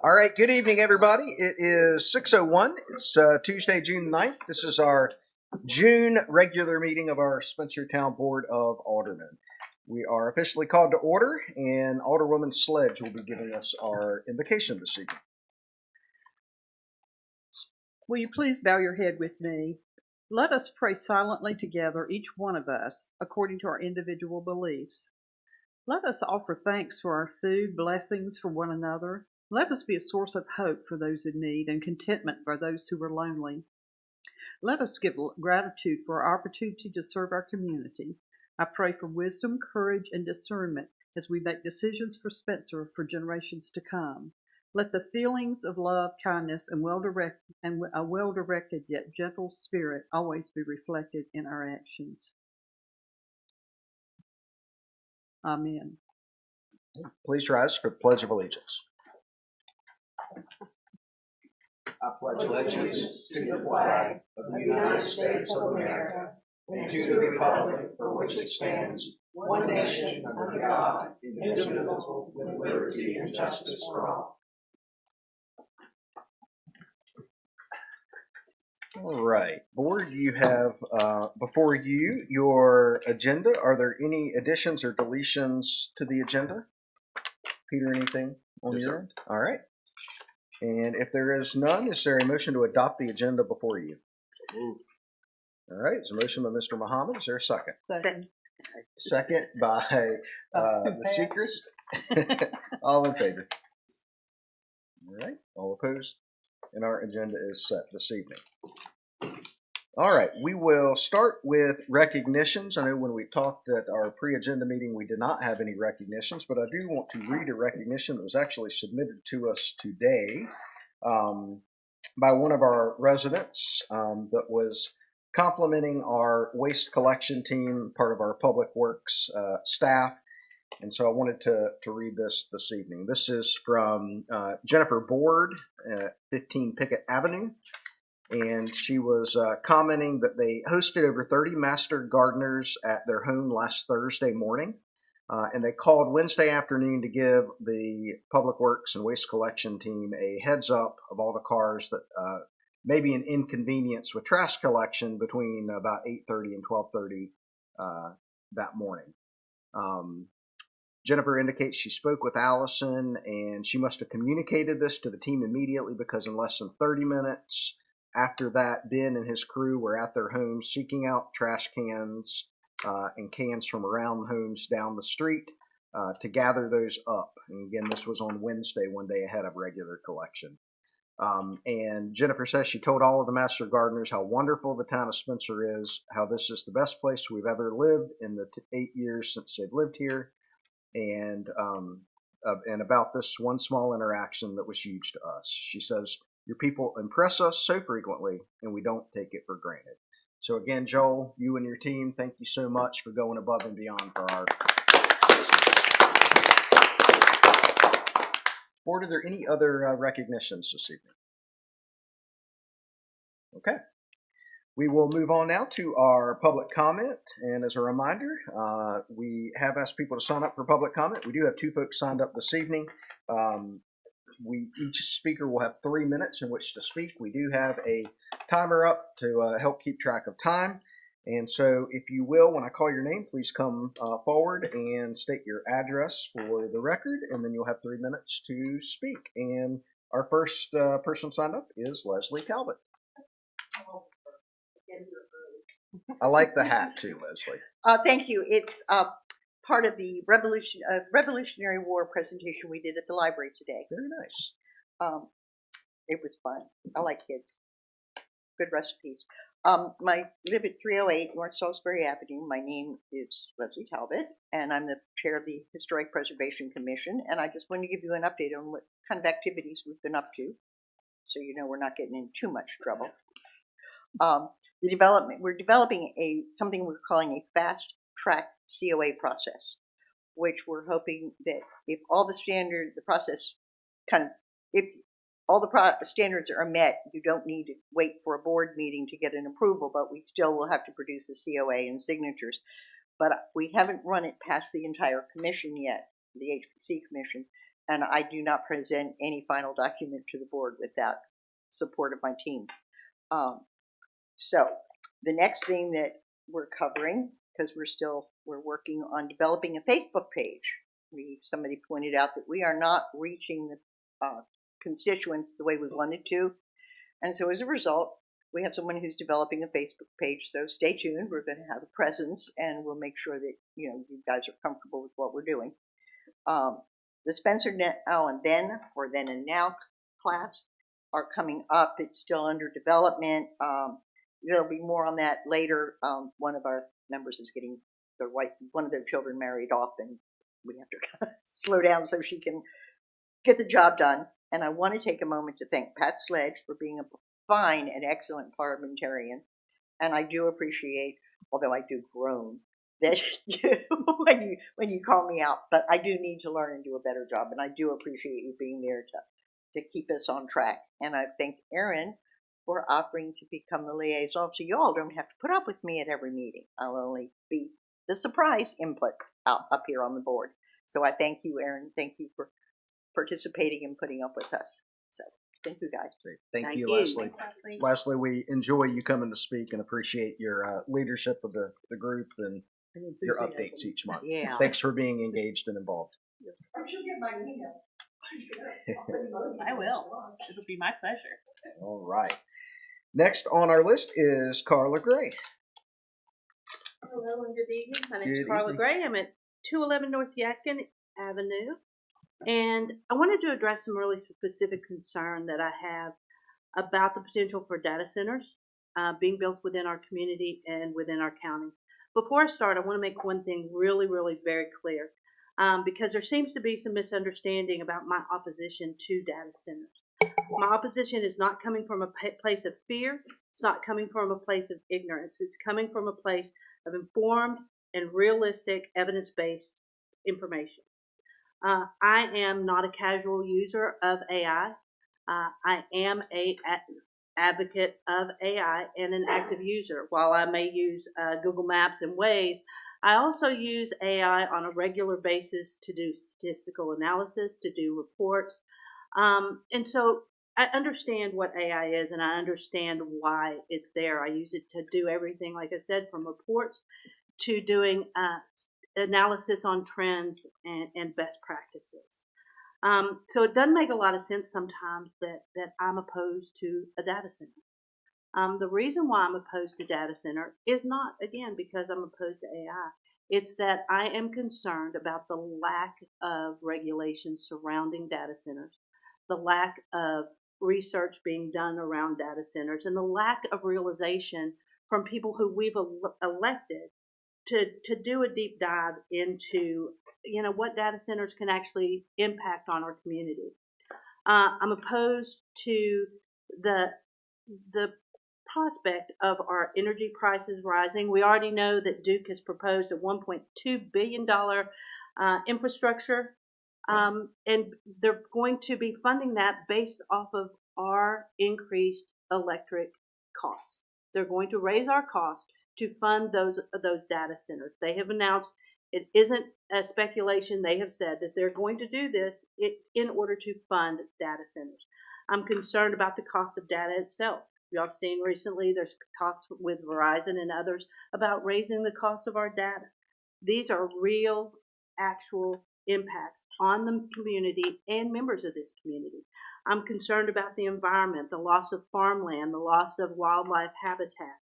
All right, good evening, everybody. It is 6:01. It's Tuesday, June 9th. This is our June regular meeting of our Spencertown Board of Aldermen. We are officially called to order, and Alderwoman Sledge will be giving us our invocation this evening. Will you please bow your head with me? Let us pray silently together, each one of us, according to our individual beliefs. Let us offer thanks for our food, blessings for one another. Let us be a source of hope for those in need and contentment for those who are lonely. Let us give gratitude for our opportunity to serve our community. I pray for wisdom, courage, and discernment as we make decisions for Spencer for generations to come. Let the feelings of love, kindness, and a well-directed yet gentle spirit always be reflected in our actions. Amen. Please rise for the Pledge of Allegiance. I pledge allegiance to the flag of the United States of America and to the republic for which it stands, one nation under God, indivisible, with liberty and justice for all. All right, Board, you have before you your agenda. Are there any additions or deletions to the agenda? Peter, anything on your end? All right. And if there is none, is there a motion to adopt the agenda before you? All right, there's a motion by Mr. Muhammad. Is there a second? Second. Second by the Sechrist. All in favor? All right, all opposed? And our agenda is set this evening. All right, we will start with recognitions. I know when we talked at our pre-agenda meeting, we did not have any recognitions, but I do want to read a recognition that was actually submitted to us today by one of our residents that was complimenting our waste collection team, part of our public works staff. And so I wanted to read this evening. This is from Jennifer Board, 15 Pickett Avenue. And she was commenting that they hosted over 30 master gardeners at their home last Thursday morning. And they called Wednesday afternoon to give the Public Works and Waste Collection team a heads up of all the cars that may be an inconvenience with trash collection between about 8:30 and 12:30 that morning. Jennifer indicates she spoke with Allison, and she must have communicated this to the team immediately because in less than 30 minutes after that, Ben and his crew were at their homes seeking out trash cans and cans from around homes down the street to gather those up. And again, this was on Wednesday, one day ahead of regular collection. And Jennifer says she told all of the master gardeners how wonderful the town of Spencer is, how this is the best place we've ever lived in the 8 years since they've lived here, and about this one small interaction that was huge to us. She says, your people impress us so frequently, and we don't take it for granted. So again, Joel, you and your team, thank you so much for going above and beyond for our Board. Are there any other recognitions this evening? Okay. We will move on now to our public comment. And as a reminder, we have asked people to sign up for public comment. We do have 2 folks signed up this evening. Each speaker will have 3 minutes in which to speak. We do have a timer up to help keep track of time. And so if you will, when I call your name, please come forward and state your address for the record, and then you'll have 3 minutes to speak. And our first person signed up is Leslie Calvert. I like the hat too, Leslie. Thank you. It's part of the Revolutionary War presentation we did at the library today. Very nice. It was fun. I like kids. Good recipes. I live at 308 North Salisbury Avenue. My name is Leslie Talbot, and I'm the chair of the Historic Preservation Commission. And I just wanted to give you an update on what kind of activities we've been up to, so you know we're not getting in too much trouble. We're developing something we're calling a fast track COA process, which we're hoping that if all the standards are met, you don't need to wait for a board meeting to get an approval, but we still will have to produce a COA and signatures. But we haven't run it past the entire commission yet, the HPC commission, and I do not present any final document to the board without support of my team. So the next thing that we're covering, because we're working on developing a Facebook page. Somebody pointed out that we are not reaching the constituents the way we wanted to, and so as a result, we have someone who's developing a Facebook page. So stay tuned. We're going to have a presence, and we'll make sure that you guys are comfortable with what we're doing. The Spencer Now and Then, or Then and Now class are coming up. It's still under development. There'll be more on that later. One of our members is getting one of their children married off, and we have to slow down so she can get the job done. And I want to take a moment to thank Pat Sledge for being a fine and excellent parliamentarian. And I do appreciate, although I do groan, that when you call me out, but I do need to learn and do a better job. And I do appreciate you being there to keep us on track. And I thank Erin for offering to become the liaison, so you all don't have to put up with me at every meeting. I'll only be the surprise input up here on the board. So I thank you, Erin. Thank you for participating and putting up with us. So thank you, guys. Thank you, Leslie. Leslie, we enjoy you coming to speak and appreciate your leadership of the group and your updates each month. Yeah. Thanks for being engaged and involved. I should get my email. I will. It'll be my pleasure. All right. Next on our list is Carla Gray. Hello and good evening. My name is Good Carla evening. Gray. I'm at 211 North Yadkin Avenue. And I wanted to address some really specific concern that I have about the potential for data centers being built within our community and within our county. Before I start, I want to make one thing really, really very clear, because there seems to be some misunderstanding about my opposition to data centers. My opposition is not coming from a place of fear. It's not coming from a place of ignorance. It's coming from a place of informed and realistic evidence-based information. I am not a casual user of AI. I am an advocate of AI and an active user. While I may use Google Maps and Waze, I also use AI on a regular basis to do statistical analysis, to do reports. And so I understand what AI is, and I understand why it's there. I use it to do everything, like I said, from reports to doing analysis on trends and best practices. So it doesn't make a lot of sense sometimes that I'm opposed to a data center. The reason why I'm opposed to data center is not, again, because I'm opposed to AI. It's that I am concerned about the lack of regulations surrounding data centers, the lack of research being done around data centers, and the lack of realization from people who we've elected to do a deep dive into, what data centers can actually impact on our community. I'm opposed to the prospect of our energy prices rising. We already know that Duke has proposed a $1.2 billion infrastructure, and they're going to be funding that based off of our increased electric costs. They're going to raise our costs to fund those data centers. They have announced, it isn't a speculation, they have said that they're going to do this in order to fund data centers. I'm concerned about the cost of data itself. Y'all have seen recently there's talks with Verizon and others about raising the cost of our data. These are real, actual impacts on the community and members of this community. I'm concerned about the environment, the loss of farmland, the loss of wildlife habitat.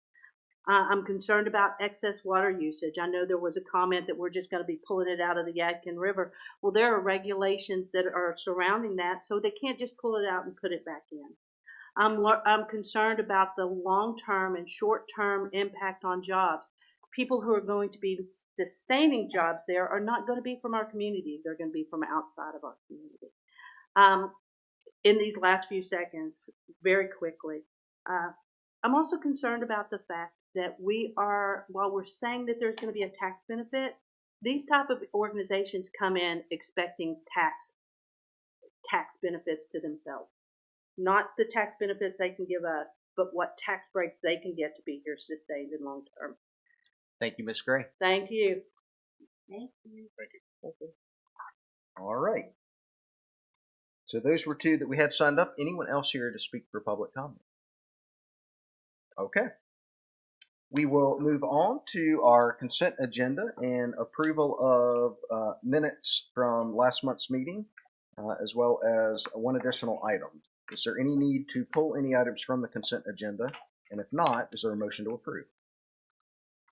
I'm concerned about excess water usage. I know there was a comment that we're just going to be pulling it out of the Yadkin River. Well, there are regulations that are surrounding that, so they can't just pull it out and put it back in. I'm concerned about the long-term and short-term impact on jobs. People who are going to be sustaining jobs there are not going to be from our community. They're going to be from outside of our community. In these last few seconds, very quickly, I'm also concerned about the fact that while we're saying that there's going to be a tax benefit, these type of organizations come in expecting tax benefits to themselves. Not the tax benefits they can give us, but what tax breaks they can get to be here sustained and long term. Thank you, Ms. Gray. Thank you. Thank you. All right. So those were two that we had signed up. Anyone else here to speak for public comment? Okay. We will move on to our consent agenda and approval of minutes from last month's meeting, as well as one additional item. Is there any need to pull any items from the consent agenda? And if not, is there a motion to approve?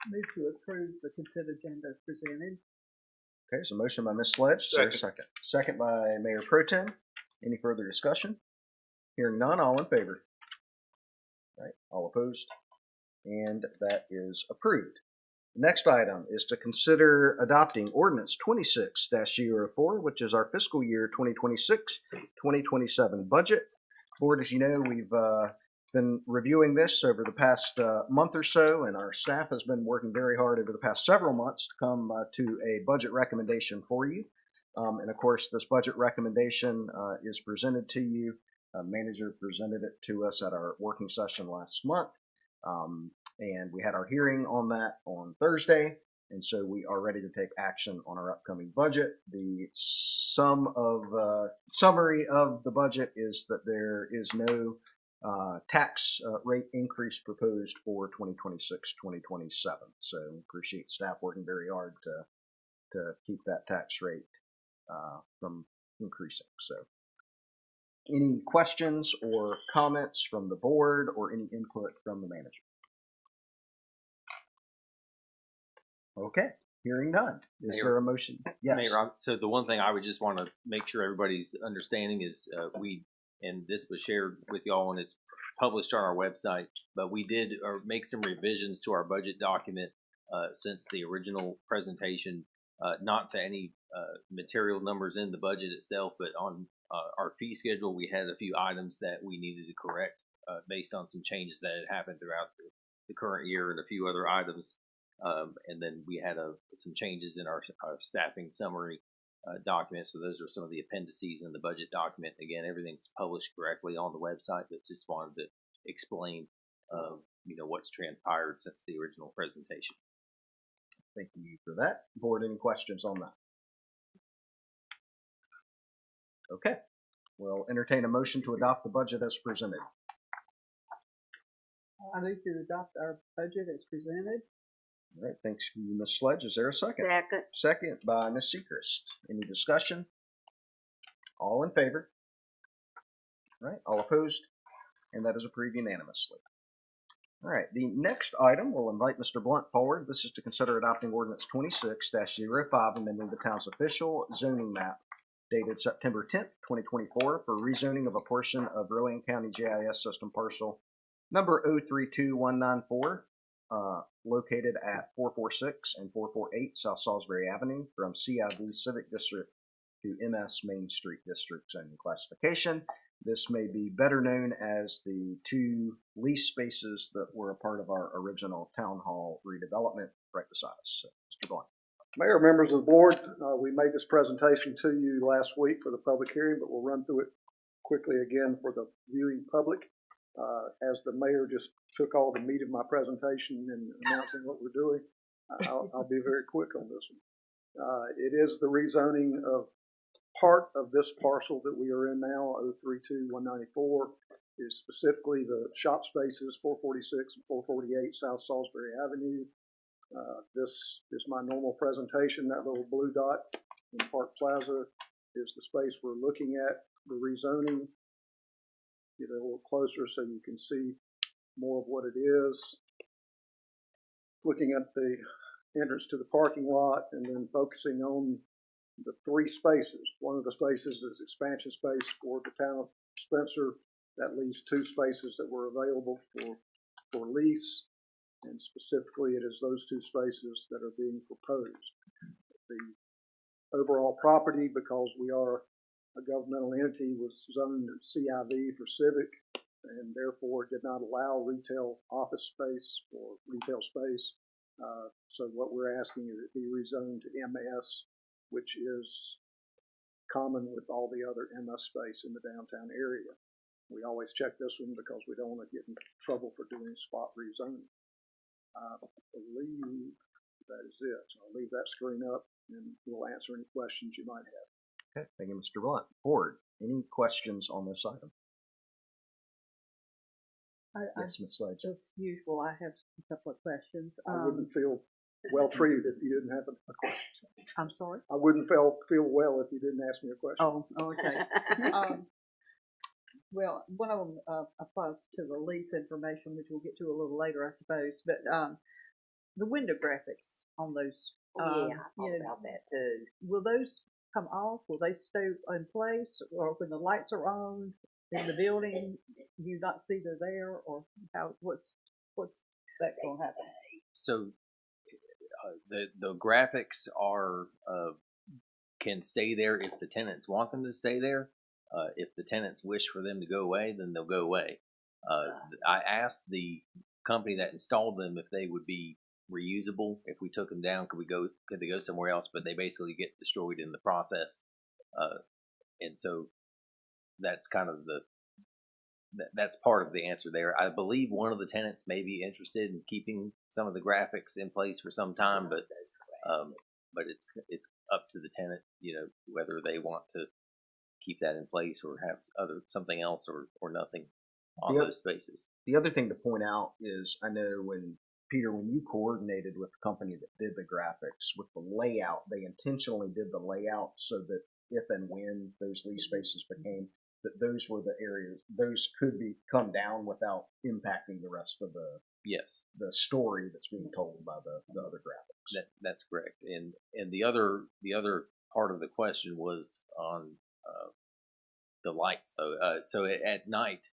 Move to approve the consent agenda as presented. Okay, so motion by Ms. Sledge. Is there a second? Second by Mayor Pro Tem. Any further discussion? Hearing none, all in favor? All right, all opposed? And that is approved. The next item is to consider adopting Ordinance 26-04, which is our fiscal year 2026-2027 budget. Board, as you know, we've been reviewing this over the past month or so, and our staff has been working very hard over the past several months to come to a budget recommendation for you. And of course, this budget recommendation is presented to you. Manager presented it to us at our working session last month. And we had our hearing on that on Thursday, and so we are ready to take action on our upcoming budget. The summary of the budget is that there is no tax rate increase proposed for 2026-2027. So appreciate staff working very hard to keep that tax rate from increasing. So any questions or comments from the board or any input from the manager? Okay, hearing none. Is there a motion? Yes. Mayor, so the one thing I would just want to make sure everybody's understanding is and this was shared with y'all and it's published on our website, but we did make some revisions to our budget document since the original presentation, not to any material numbers in the budget itself, but on our fee schedule, we had a few items that we needed to correct based on some changes that had happened throughout the current year and a few other items. And then we had some changes in our staffing summary document. So those are some of the appendices in the budget document. Again, everything's published correctly on the website, but just wanted to explain, what's transpired since the original presentation. Thank you for that. Board, any questions on that? Okay, we'll entertain a motion to adopt the budget as presented. I move to adopt our budget as presented. All right, thanks for you, Ms. Sledge. Is there a second? Second. Second by Ms. Sechrist. Any discussion? All in favor? All right, all opposed? And that is approved unanimously. All right, the next item, we'll invite Mr. Blunt forward. This is to consider adopting Ordinance 26-05, amending the town's official zoning map dated September 10th, 2024 for rezoning of a portion of Rowan County GIS system parcel number 032194, located at 446 and 448 South Salisbury Avenue from CIV Civic District to MS Main Street District zoning classification. This may be better known as the two lease spaces that were a part of our original town hall redevelopment right beside us. So, Mr. Blunt. Mayor, members of the board, we made this presentation to you last week for the public hearing, but we'll run through it quickly again for the viewing public. As the mayor just took all the meat of my presentation and announcing what we're doing, I'll be very quick on this one. It is the rezoning of part of this parcel that we are in now, 032194, is specifically the shop spaces 446 and 448 South Salisbury Avenue. This is my normal presentation. That little blue dot in Park Plaza is the space we're looking at, the rezoning. Get a little closer so you can see more of what it is. Looking at the entrance to the parking lot and then focusing on the three spaces. One of the spaces is expansion space for the town of Spencer. That leaves two spaces that were available for lease. And specifically, it is those two spaces that are being proposed. The overall property, because we are a governmental entity, was zoned CIV for civic, and therefore did not allow retail office space or retail space. So what we're asking is it be rezoned to MS, which is common with all the other MS space in the downtown area. We always check this one because we don't want to get in trouble for doing spot rezoning. I believe that is it. So I'll leave that screen up and we'll answer any questions you might have. Okay, thank you, Mr. Blunt. Board, Any questions on this item? Yes, Ms. Sledge. As usual, I have a couple of questions. I wouldn't feel well treated if you didn't have a question. I'm sorry? I wouldn't feel well if you didn't ask me a question. Oh, okay. Well, one of them applies to the lease information, which we'll get to a little later, I suppose. But the window graphics on those, Yeah, I thought about that too. will those come off? Will they stay in place, or when the lights are on in the building, do you not see they're there, or how? What's that going to happen? So the graphics are can stay there if the tenants want them to stay there. If the tenants wish for them to go away, then they'll go away. I asked the company that installed them if they would be reusable. If we took them down, could they go somewhere else? But they basically get destroyed in the process. And so that's kind of that's part of the answer there. I believe one of the tenants may be interested in keeping some of the graphics in place for some time, but it's up to the tenant, whether they want to keep that in place or have something else or nothing on those spaces. The other thing to point out is, I know when you coordinated with the company that did the graphics with the layout, they intentionally did the layout so that if and when those lease spaces became, that those were the areas, those could come down without impacting the rest of the story that's being told by the other graphics. That's correct. And the other part of the question was on the lights, though. So at night,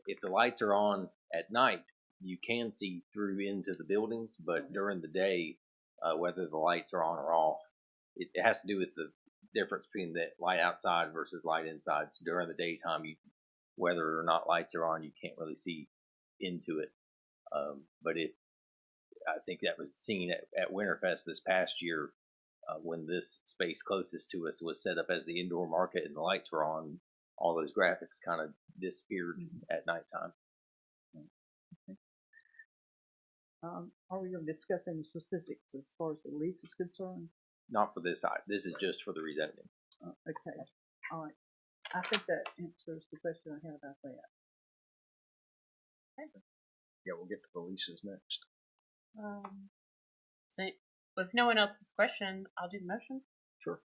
if the lights are on at night, you can see through into the buildings, but during the day, whether the lights are on or off, it has to do with the difference between the light outside versus light inside. So during the daytime, whether or not lights are on, you can't really see into it. But I think that was seen at Winterfest this past year when this space closest to us was set up as the indoor market and the lights were on. All those graphics kind of disappeared at nighttime. Okay. Are we going to discuss any specifics as far as the lease is concerned? Not for this side. This is just for the rezoning. Okay. All right. I think that answers the question I had about that. Okay. Yeah, we'll get to the leases next. So if no one else has questioned, I'll do the motion. Sure.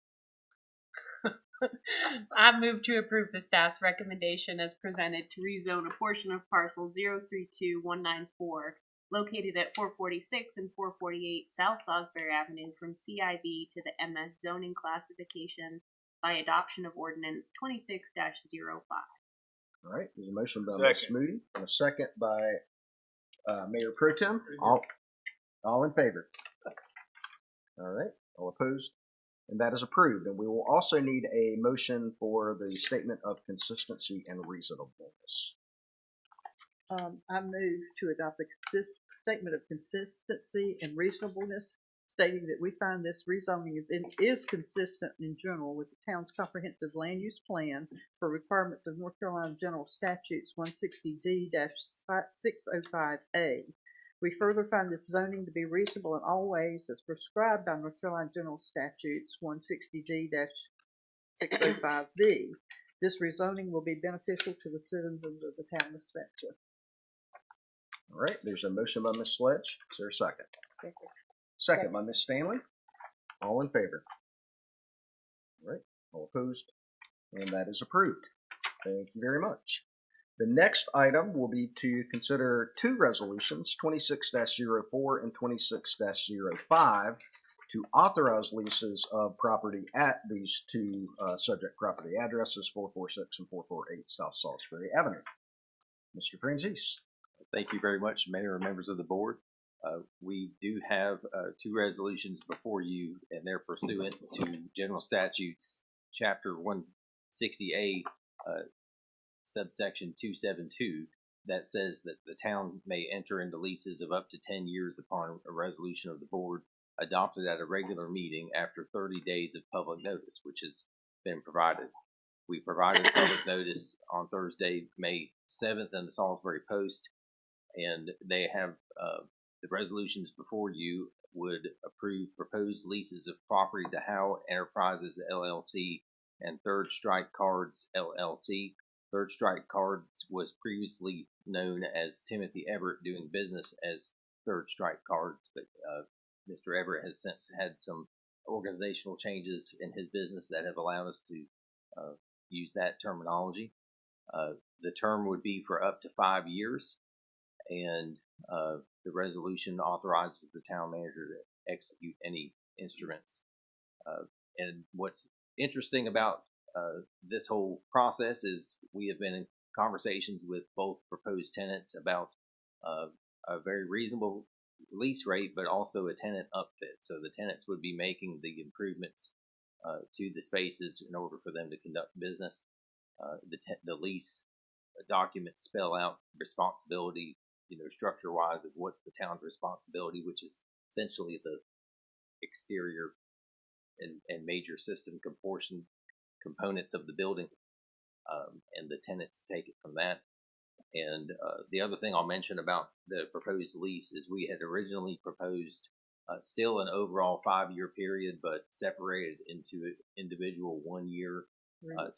I move to approve the staff's recommendation as presented to rezone a portion of parcel 032194 located at 446 and 448 South Salisbury Avenue from CIB to the MS zoning classification by adoption of ordinance 26-05. All right, there's a motion by Ms. Moody and a second by Mayor Pro Tem. All in favor? All right, all opposed? And that is approved. And we will also need a motion for the statement of consistency and reasonableness. I move to adopt a statement of consistency and reasonableness, stating that we find this rezoning is consistent in general with the town's comprehensive land use plan for requirements of North Carolina General Statutes 160D-605A. We further find this zoning to be reasonable in all ways as prescribed by North Carolina General Statutes 160D-605B. This rezoning will be beneficial to the citizens of the town of Spencer. All right, there's a motion by Ms. Sledge. Is there a second? Second by Ms. Stanley. All in favor? All right, all opposed? And that is approved. Thank you very much. The next item will be to consider two resolutions, 26-04 and 26-05, to authorize leases of property at these two subject property addresses, 446 and 448 South Salisbury Avenue. Mr. Franzese. Thank you very much, Mayor and members of the board. We do have two resolutions before you, and they're pursuant to General Statutes Chapter 160A, subsection 272, that says that the town may enter into leases of up to 10 years upon a resolution of the board adopted at a regular meeting after 30 days of public notice, which has been provided. We provided public notice on Thursday, May 7th in the Salisbury Post, and they have the resolutions before you would approve proposed leases of property to Howe Enterprises LLC and Third Strike Cards LLC. Third Strike Cards was previously known as Timothy Everett, doing business as Third Strike Cards, but Mr. Everett has since had some organizational changes in his business that have allowed us to use that terminology. The term would be for up to 5 years, and the resolution authorizes the town manager to execute any instruments. And what's interesting about this whole process is we have been in conversations with both proposed tenants about a very reasonable lease rate, but also a tenant upfit. So the tenants would be making the improvements to the spaces in order for them to conduct business. The lease documents spell out responsibility, structure-wise, of what's the town's responsibility, which is essentially the exterior and major system components of the building, and the tenants take it from that. And the other thing I'll mention about the proposed lease is we had originally proposed still an overall 5-year period, but separated into individual 1-year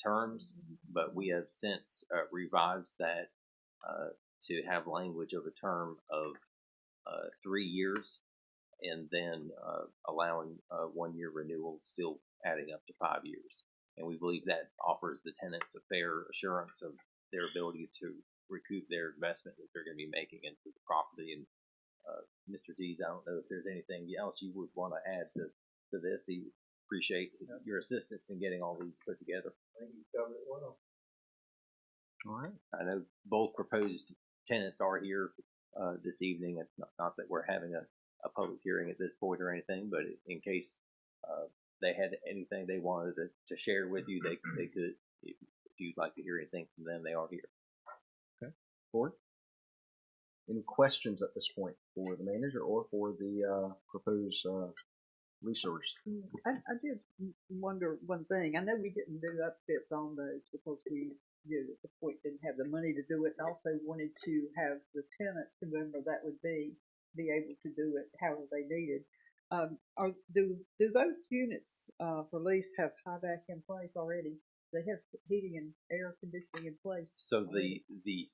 terms. But we have since revised that to have language of a term of 3 years, and then allowing 1-year renewals, still adding up to 5 years. And we believe that offers the tenants a fair assurance of their ability to recoup their investment that they're going to be making into the property. And Mr. Dees, I don't know if there's anything else you would want to add to this. We appreciate your assistance in getting all these put together. I think you covered it well. All right. I know both proposed tenants are here this evening. It's not that we're having a public hearing at this point or anything, but in case they had anything they wanted to share with you, they could. If you'd like to hear anything from them, they are here. Okay. Board? Any questions at this point for the manager or for the proposed resource? I did wonder one thing. I know we didn't do upfits on those because we, at the point, didn't have the money to do it, and also wanted to have the tenants, whoever that would be able to do it however they needed. Do those units for lease have HVAC in place already? They have heating and air conditioning in place. So the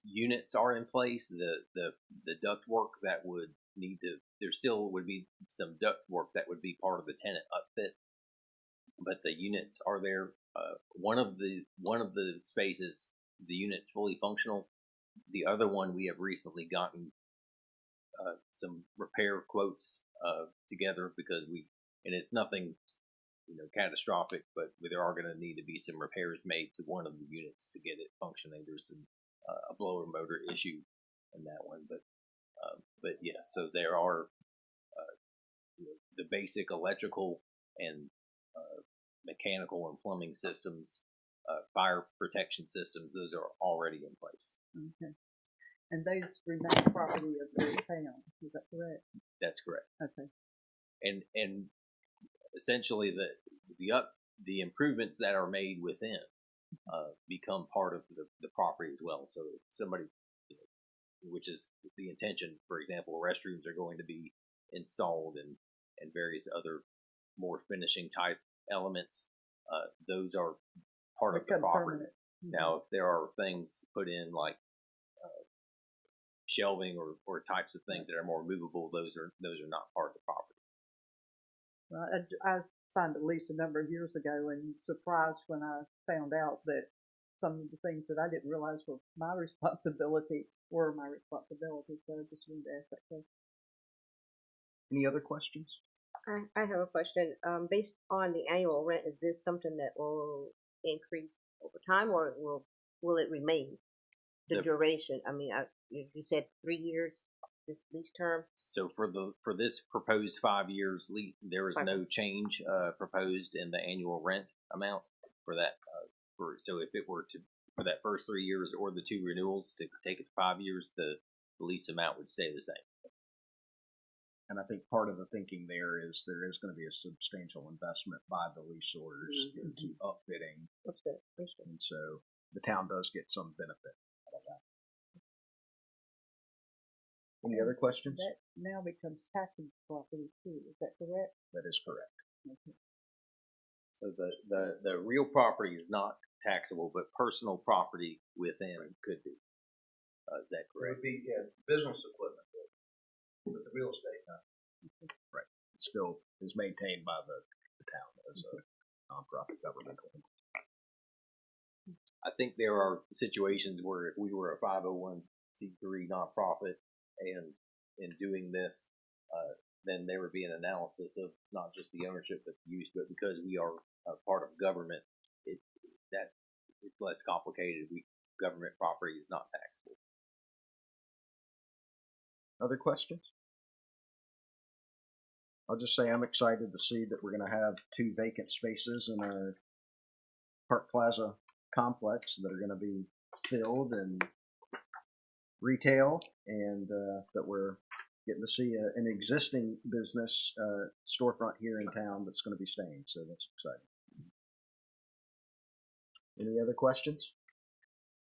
units are in place. The duct work that would need to, there still would be some duct work that would be part of the tenant upfit, but the units are there. One of the spaces, the unit's fully functional. The other one, we have recently gotten some repair quotes together because and it's nothing catastrophic, but there are going to need to be some repairs made to one of the units to get it functioning. There's some a blower motor issue in that one, but yes, so there are the basic electrical and mechanical and plumbing systems, fire protection systems. Those are already in place. Okay. And those remain property of the town. Is that correct? That's correct. Okay. And essentially the improvements that are made within become part of the property as well. So if somebody, which is the intention, for example, restrooms are going to be installed and various other more finishing type elements. Those are part of the property. Mm-hmm. Now, if there are things put in like shelving or types of things that are more movable, those are not part of the property. I signed a lease a number of years ago, and surprised when I found out that some of the things that I didn't realize were my responsibility. So I just wanted to ask that question. Any other questions? I have a question. Based on the annual rent, is this something that will increase over time, or will it remain the duration? I mean, you said 3 years, this lease term. So for this proposed 5 years lease, there is no change proposed in the annual rent amount for that. So if it were for that first 3 years or the 2 renewals to take it to 5 years, the lease amount would stay the same. And I think part of the thinking there is going to be a substantial investment by the leaseholders into upfitting. And so the town does get some benefit out of that. Any other questions? That now becomes taxable property too. Is that correct? That is correct. Okay. So the real property is not taxable, but personal property within could be. Is that It correct? would be, yeah, business equipment, but the real estate, not. Right. It still is maintained by the town as a nonprofit governmental entity. I think there are situations where if we were a 501c3 nonprofit and in doing this, then there would be an analysis of not just the ownership but the use, but because we are a part of government, that is less complicated. Government property is not taxable. Other questions? I'll just say I'm excited to see that we're going to have 2 vacant spaces in our Park Plaza complex that are going to be filled and retail, and that we're getting to see an existing business storefront here in town that's going to be staying. So that's exciting. Any other questions?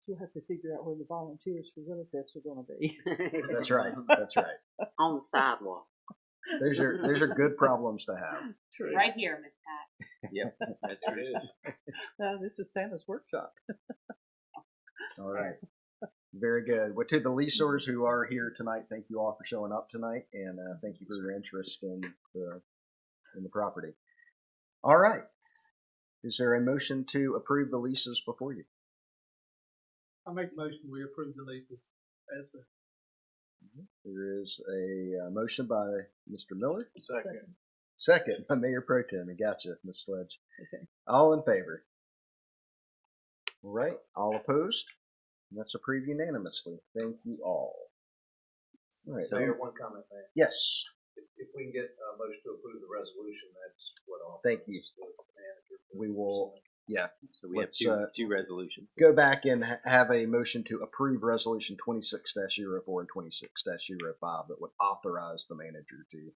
You'll have to figure out where the volunteers for Winter Fest are going to be. That's right. That's right. On the sidewalk. Those are good problems to have. True. Right here, Miss Pat. Yep, that's what it is. This is Santa's workshop. All right. Very good. Well, to the leasers who are here tonight, thank you all for showing up tonight, and thank you for your interest in the property. All right. Is there a motion to approve the leases before you? I make a motion we approve the leases as a. There is a motion by Mr. Miller. Second. Second by Mayor Pro Tem. I gotcha, Ms. Sledge. Okay. All in favor? All right. All opposed? And that's approved unanimously. Thank you all. All right. So- Mayor, one comment, man. Yes. If we can get a motion to approve the resolution, that's what I'll. Thank you. The manager. We will. Yeah. So we have Let's, two resolutions. Go back and have a motion to approve Resolution 26-04 and 26-05 that would authorize the manager to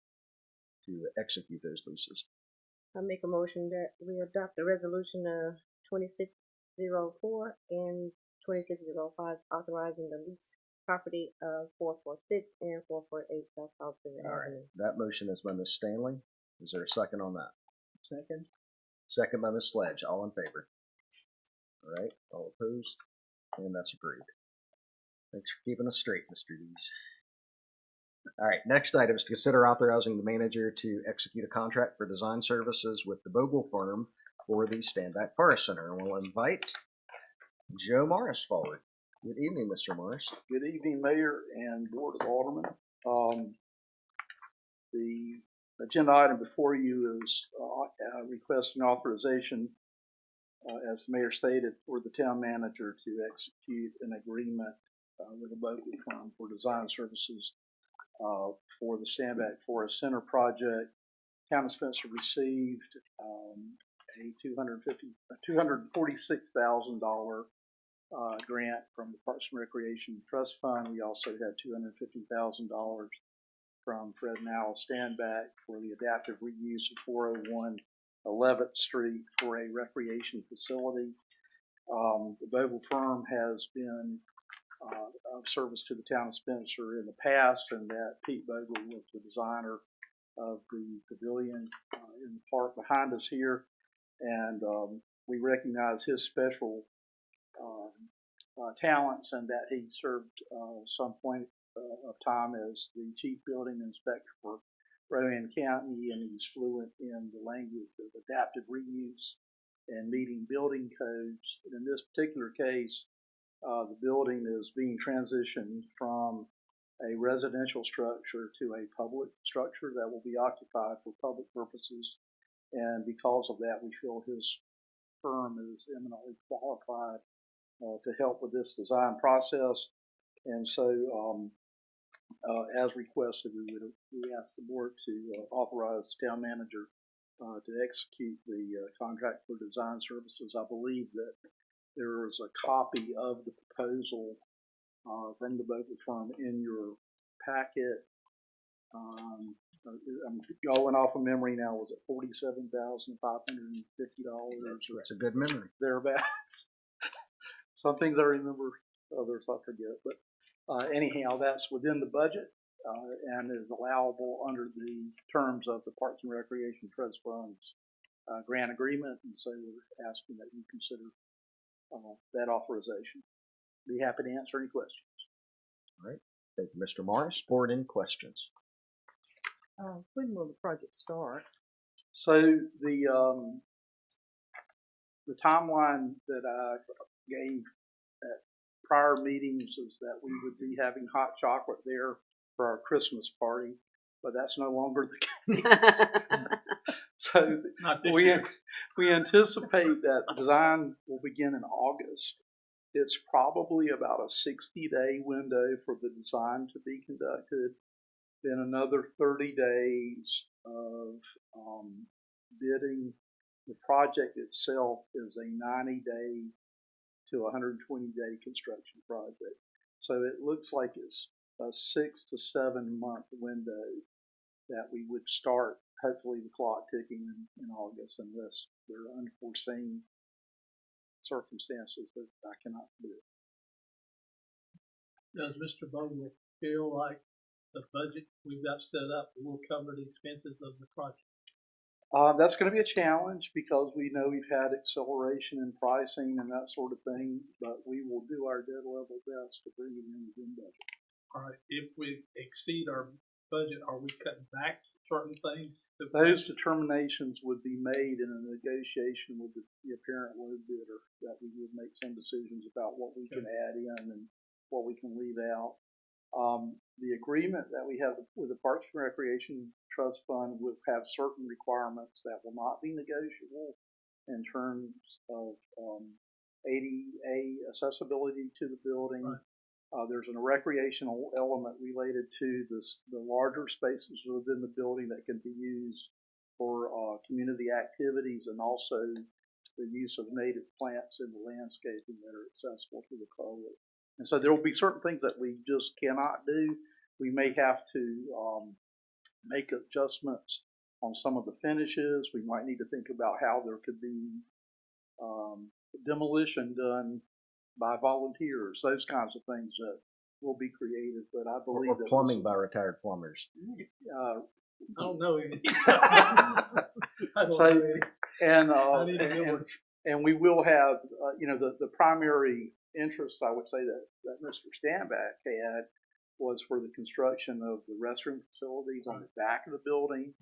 execute those leases. I make a motion that we adopt the resolution of 2604 and 2605 authorizing the lease property of 446 and 448 South Alderman All right. Avenue. That motion is by Ms. Stanley. Is there a second on that? Second. Second by Ms. Sledge. All in favor? All right. All opposed? And that's approved. Thanks for keeping us straight, Mr. Dees. All right. Next item is to consider authorizing the manager to execute a contract for design services with the Bogle firm for the Standback Forest Center. And we'll invite Joe Morris forward. Good evening, Mr. Morris. Good evening, Mayor and Board of Aldermen. The agenda item before you is requesting authorization, as the Mayor stated, for the town manager to execute an agreement with the Bogle firm for design services for the Standback Forest Center project. Town of Spencer received a $246,000 grant from the Parks and Recreation Trust Fund. We also had $250,000 from Fred and Al Standback for the adaptive reuse of 401 11th Street for a recreation facility. The Bogle firm has been of service to the town of Spencer in the past, and that Pete Bogle was the designer of the pavilion in the park behind us here, and we recognize his special talents and that he served some point of time as the chief building inspector for Rowan County, and he's fluent in the language of adaptive reuse and meeting building codes. In this particular case, the building is being transitioned from a residential structure to a public structure that will be occupied for public purposes, and because of that, we feel his firm is eminently qualified to help with this design process. And so, as requested, we ask the board to authorize the town manager to execute the contract for design services. I believe that there is a copy of the proposal from the Bogle firm in your packet. I'm going off of memory now. Was it $47,550? That's a good memory. Thereabouts. Some things I remember, others I forget. But anyhow, that's within the budget and is allowable under the terms of the Parks and Recreation Trust Fund's grant agreement, and so we're asking that you consider that authorization. Be happy to answer any questions. All right. Thank you, Mr. Morris. Board, any questions? When will the project start? So the timeline that I gave at prior meetings is that we would be having hot chocolate there for our Christmas party, but that's no longer the case. So Not this we year. we anticipate that design will begin in August. It's probably about a 60-day window for the design to be conducted, then another 30 days of bidding. The project itself is a 90-day to 120-day construction project. So it looks like it's a 6 to 7 month window that we would start, hopefully the clock ticking in August, unless there are unforeseen circumstances that I cannot predict. Does Mr. Vogel feel like the budget we've got set up will cover the expenses of the project? That's going to be a challenge because we know we've had acceleration in pricing and that sort of thing, but we will do our dead level best to bring it in within budget. All right, if we exceed our budget, are we cutting back certain things? Those determinations would be made in a negotiation with the apparent low bidder, that we would make some decisions about what we can add in and what we can leave out. The agreement that we have with the Parks and Recreation Trust Fund would have certain requirements that will not be negotiable in terms of ADA accessibility to the building. Right. There's a recreational element related to the larger spaces within the building that can be used for community activities, and also the use of native plants in the landscaping that are accessible to the public. And so there will be certain things that we just cannot do. We may have to make adjustments on some of the finishes. We might need to think about how there could be demolition done by volunteers, those kinds of things that will be creative. But I believe or plumbing by retired plumbers. I don't know any. And we will have, the primary interest, I would say, that Mr. Stanback had was for the construction of the restroom facilities on the back of the building,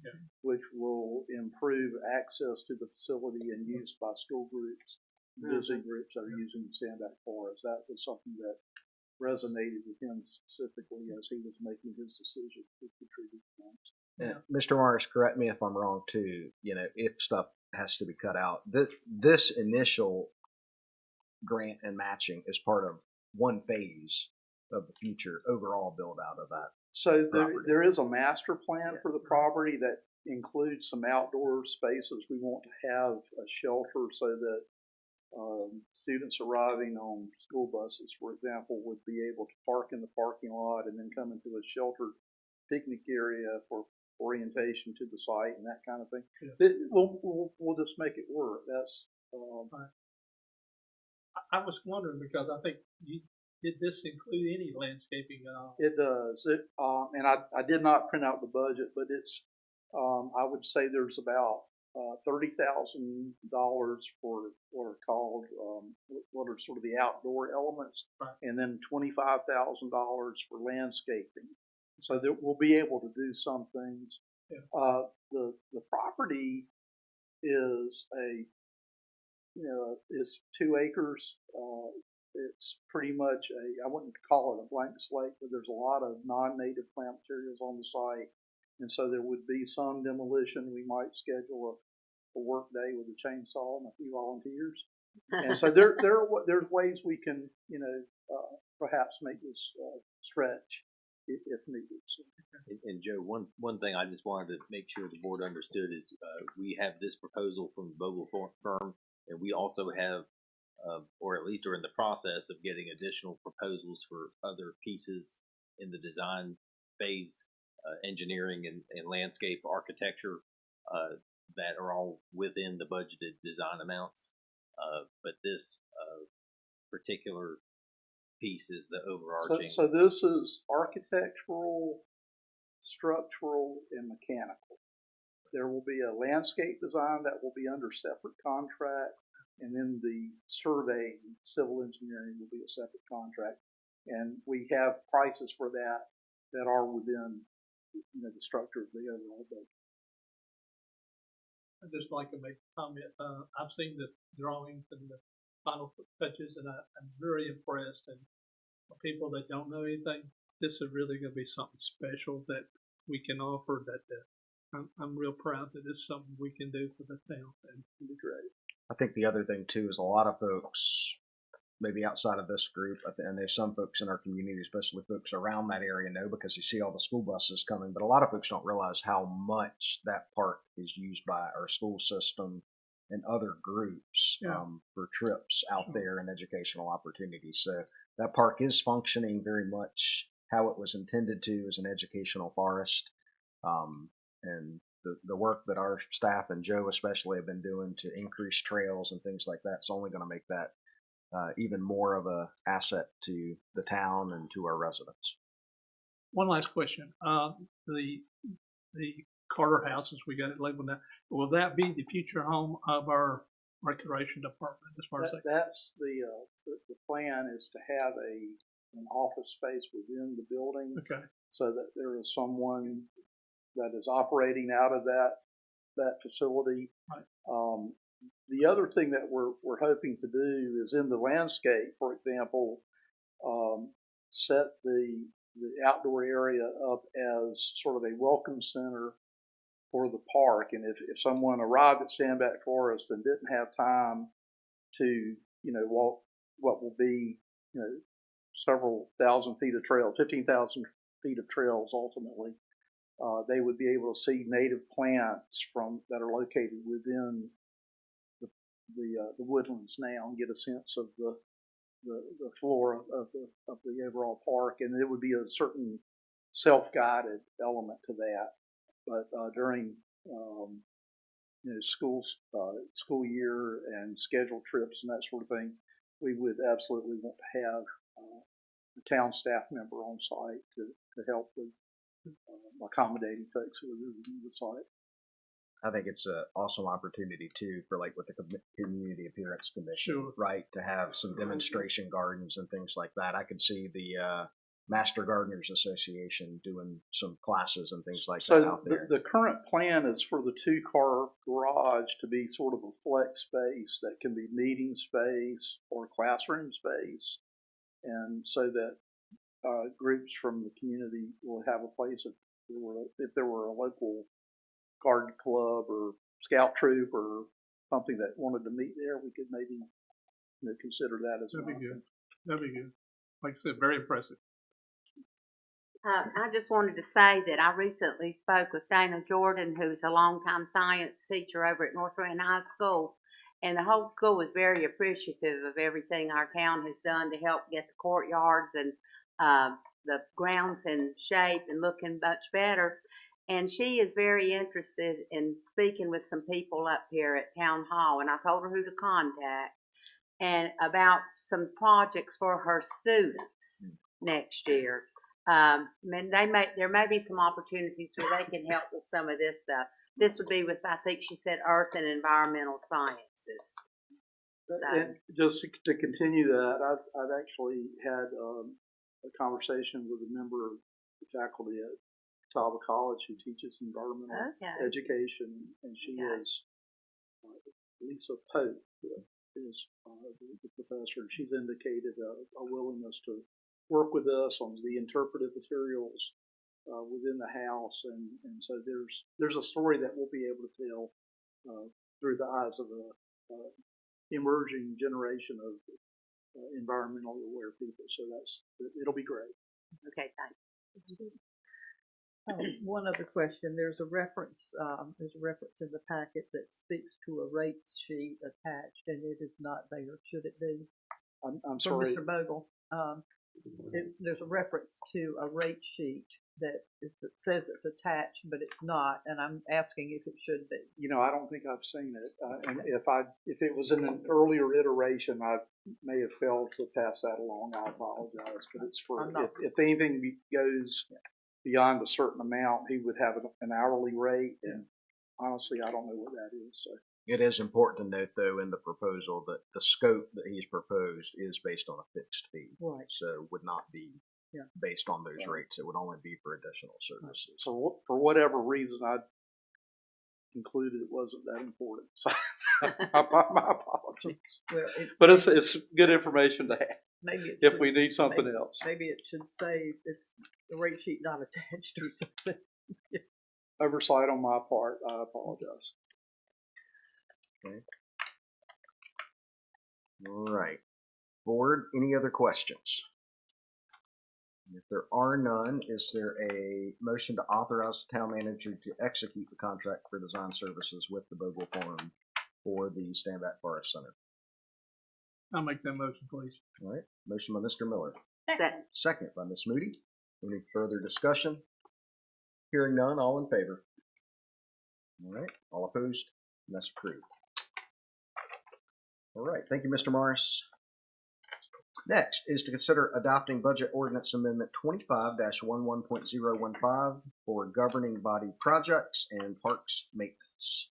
which will improve access to the facility and use by school groups, visiting groups that are using the Stanback Forest. That was something that resonated with him specifically as he was making his decision to contribute funds. Mr. Morris, correct me if I'm wrong too. If stuff has to be cut out, this initial grant and matching is part of one phase of the future overall build out of that. So there is a master plan for the property that includes some outdoor spaces. We want to have a shelter so that students arriving on school buses, for example, would be able to park in the parking lot and then come into a sheltered picnic area for orientation to the site and that kind of thing. Yeah. We'll just make it work. That's I was wondering because I think did this include any landscaping at all? It does. And I did not print out the budget, but it's I would say there's about $30,000 for what are called what are sort of the outdoor elements, right, and then $25,000 for landscaping. So that we'll be able to do some things. Yeah. The property is is 2 acres. It's pretty much I wouldn't call it a blank slate, but there's a lot of non-native plant materials on the site, and so there would be some demolition. We might schedule a work day with a chainsaw and a few volunteers, and so there's ways we can perhaps make this stretch if needed. So. And Joe, one thing I just wanted to make sure the board understood is we have this proposal from the Vogel firm, and we also have, or at least are in the process of getting additional proposals for other pieces in the design phase, engineering and landscape architecture that are all within the budgeted design amounts. But this particular piece is the overarching. So this is architectural, structural, and mechanical. There will be a landscape design that will be under separate contract, and then the surveying, civil engineering will be a separate contract. And we have prices for that are within, the structure of the overall budget. I'd just like to make a comment. I've seen the drawings and the final touches, and I'm very impressed. And for people that don't know anything, this is really going to be something special that we can offer. I'm real proud that this is something we can do for the town, and it'll be great. I think the other thing too is a lot of folks, maybe outside of this group, and there's some folks in our community, especially folks around that area, know because you see all the school buses coming. But a lot of folks don't realize how much that park is used by our school system and other groups for trips out there and educational opportunities. So that park is functioning very much how it was intended to, as an educational forest. And the work that our staff and Joe especially have been doing to increase trails and things like that is only going to make that even more of a asset to the town and to our residents. One last question. The Carter houses, we got it labeled now. Will that be the future home of our recreation department as far as that? That's the plan is to have an office space within the building. Okay. So that there is someone that is operating out of that facility. Right. The other thing that we're hoping to do is in the landscape, for example, set the outdoor area up as sort of a welcome center for the park. And if someone arrived at Standback Forest and didn't have time to, walk what will be, several thousand feet of trail, 15,000 feet of trails ultimately, they would be able to see native plants that are located within the woodlands now and get a sense of the flora of the overall park. And there would be a certain self-guided element to that. But during school year and scheduled trips and that sort of thing, we would absolutely want to have a town staff member on site to help with accommodating folks who are visiting the site. I think it's an awesome opportunity too for with the Community Appearance Commission, Sure. right? To have some demonstration gardens and things like that. I could see the Master Gardeners Association doing some classes and things like that out there. The current plan is for the 2-car garage to be sort of a flex space that can be meeting space or classroom space, and so that groups from the community will have a place if there were a local garden club or scout troop or something that wanted to meet there, we could maybe consider that as That'd be good. That'd be good. Like I said, very impressive. I just wanted to say that I recently spoke with Dana Jordan, who's a longtime science teacher over at North Rand High School, and the whole school was very appreciative of everything our town has done to help get the courtyards and the grounds in shape and looking much better. And she is very interested in speaking with some people up here at Town Hall, and I told her who to contact and about some projects for her students next year. And there may be some opportunities where they can help with some of this stuff. This would be with, I think she said, earth and environmental sciences. And just to continue that, I've actually had a conversation with a member of the faculty at Talbot College who teaches environmental education, and she is Lisa Pope is the professor, and she's indicated a willingness to work with us on the interpretive materials within the house, and so there's a story that we'll be able to tell through the eyes of a emerging generation of environmentally aware people. So it'll be great. Okay, thanks. One other question. There's a reference in the packet that speaks to a rate sheet attached, and it is not there. Should it be? I'm sorry. Mr. Bogle. There's a reference to a rate sheet that says it's attached, but it's not, and I'm asking if it should be. I don't think I've seen it. And if it was in an earlier iteration, I may have failed to pass that along. I apologize, but it's for if anything goes beyond a certain amount, he would have an hourly rate, and honestly, I don't know what that is, so. It is important to note, though, in the proposal that the scope that he's proposed is based on a fixed fee. Right. So would not be Yeah. based on those rates. It would only be for additional services. For whatever reason, I concluded it wasn't that important. So my apologies. Well, But it's good information to have maybe if we need something else. Maybe it should say it's the rate sheet not attached or something. Oversight on my part. I apologize. Okay. All right. Board, any other questions? If there are none, is there a motion to authorize the town manager to execute the contract for design services with the Bogle Farm for the Standback Forest Center? I'll make that motion, please. All right. Motion by Mr. Miller. Second. Second by Ms. Moody. Any further discussion? Hearing none, all in favor? All right. All opposed? And that's approved. All right. Thank you, Mr. Morris. Next is to consider adopting Budget Ordinance Amendment 25-11.015 for governing body projects and parks maintenance.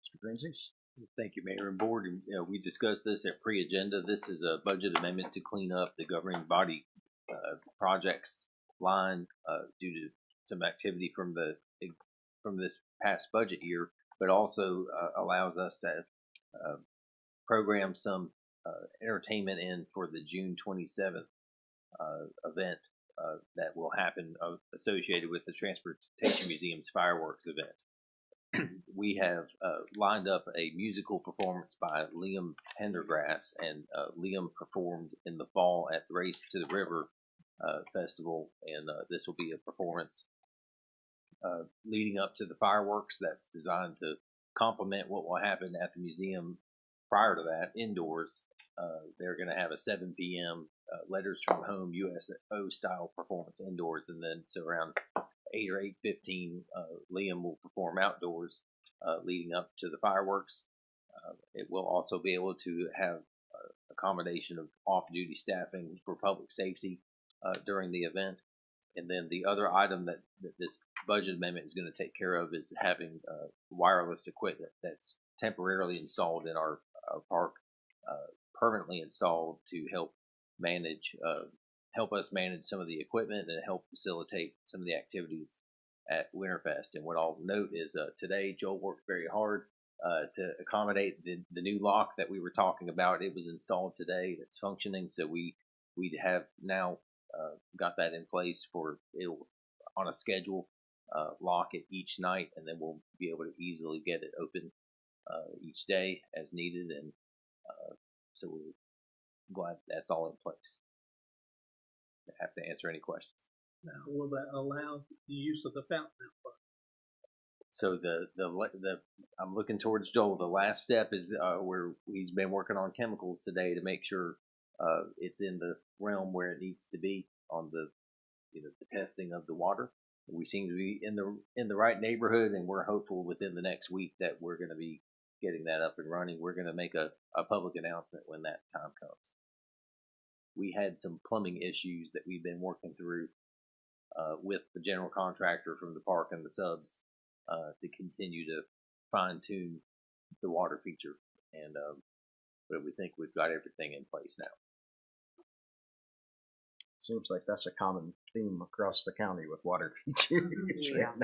Mr. Granzies. Thank you, Mayor and Board. And, we discussed this at pre-agenda. This is a budget amendment to clean up the governing body projects line due to some activity from this past budget year, but also allows us to program some entertainment in for the June 27th event that will happen associated with the Transportation Museum's fireworks event. We have lined up a musical performance by Liam Pendergrass, and Liam performed in the fall at the Race to the River Festival, and this will be a performance leading up to the fireworks that's designed to complement what will happen at the museum prior to that, indoors. They're going to have a 7 p.m. Letters from Home USO style performance indoors, and then so around 8 or 8:15, Liam will perform outdoors, leading up to the fireworks. It will also be able to have accommodation of off-duty staffing for public safety during the event. And then the other item that this budget amendment is going to take care of is having wireless equipment that's temporarily installed in our park, permanently installed to help us manage some of the equipment and help facilitate some of the activities at Winterfest. And what I'll note is today Joel worked very hard to accommodate the new lock that we were talking about. It was installed today. It's functioning, so we have now got that in place for it'll on a schedule lock it each night, and then we'll be able to easily get it open each day as needed. And so we're glad that's all in place. I have to answer any questions. Now, will that allow the use of the fountain outlet? So I'm looking towards Joel. The last step is where he's been working on chemicals today to make sure it's in the realm where it needs to be on the testing of the water. We seem to be in the right neighborhood, and we're hopeful within the next week that we're going to be getting that up and running. We're going to make a public announcement when that time comes. We had some plumbing issues that we've been working through with the general contractor from the park and the subs to continue to fine tune the water feature, and but we think we've got everything in place now. Seems like that's a common theme across the county with water features. Yeah.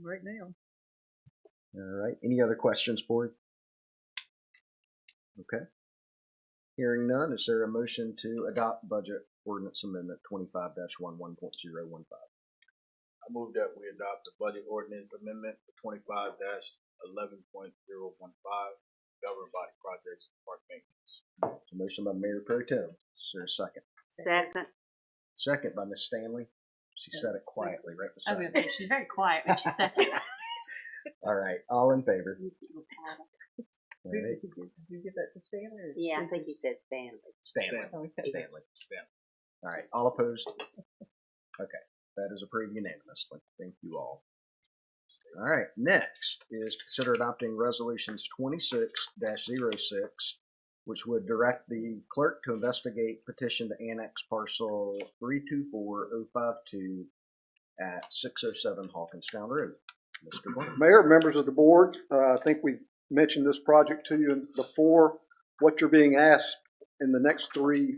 Right now. All right. Any other questions, board? Okay. Hearing none, is there a motion to adopt Budget Ordinance Amendment 25-11.015? I move that we adopt the budget ordinance amendment for 25-11.015, government body projects and park maintenance. A motion by Mayor Pro Tem. Is there a second? Second. Second by Ms. Stanley. She said it quietly right I was beside going me. to say, she's very quiet when she said that. All right. All in favor? All right. Did you give that to Stanley? Or Yeah, I think he said Stanley. Stanley. Okay. Stanley. All right. All opposed? Okay. That is approved unanimously. Thank you all. All right. Next is to consider adopting resolutions 26-06, which would direct the clerk to investigate petition to annex parcel 324052 at 607 Hawkinstown Road. Mr. Brown. Mayor, members of the board, I think we mentioned this project to you before. What you're being asked in the next three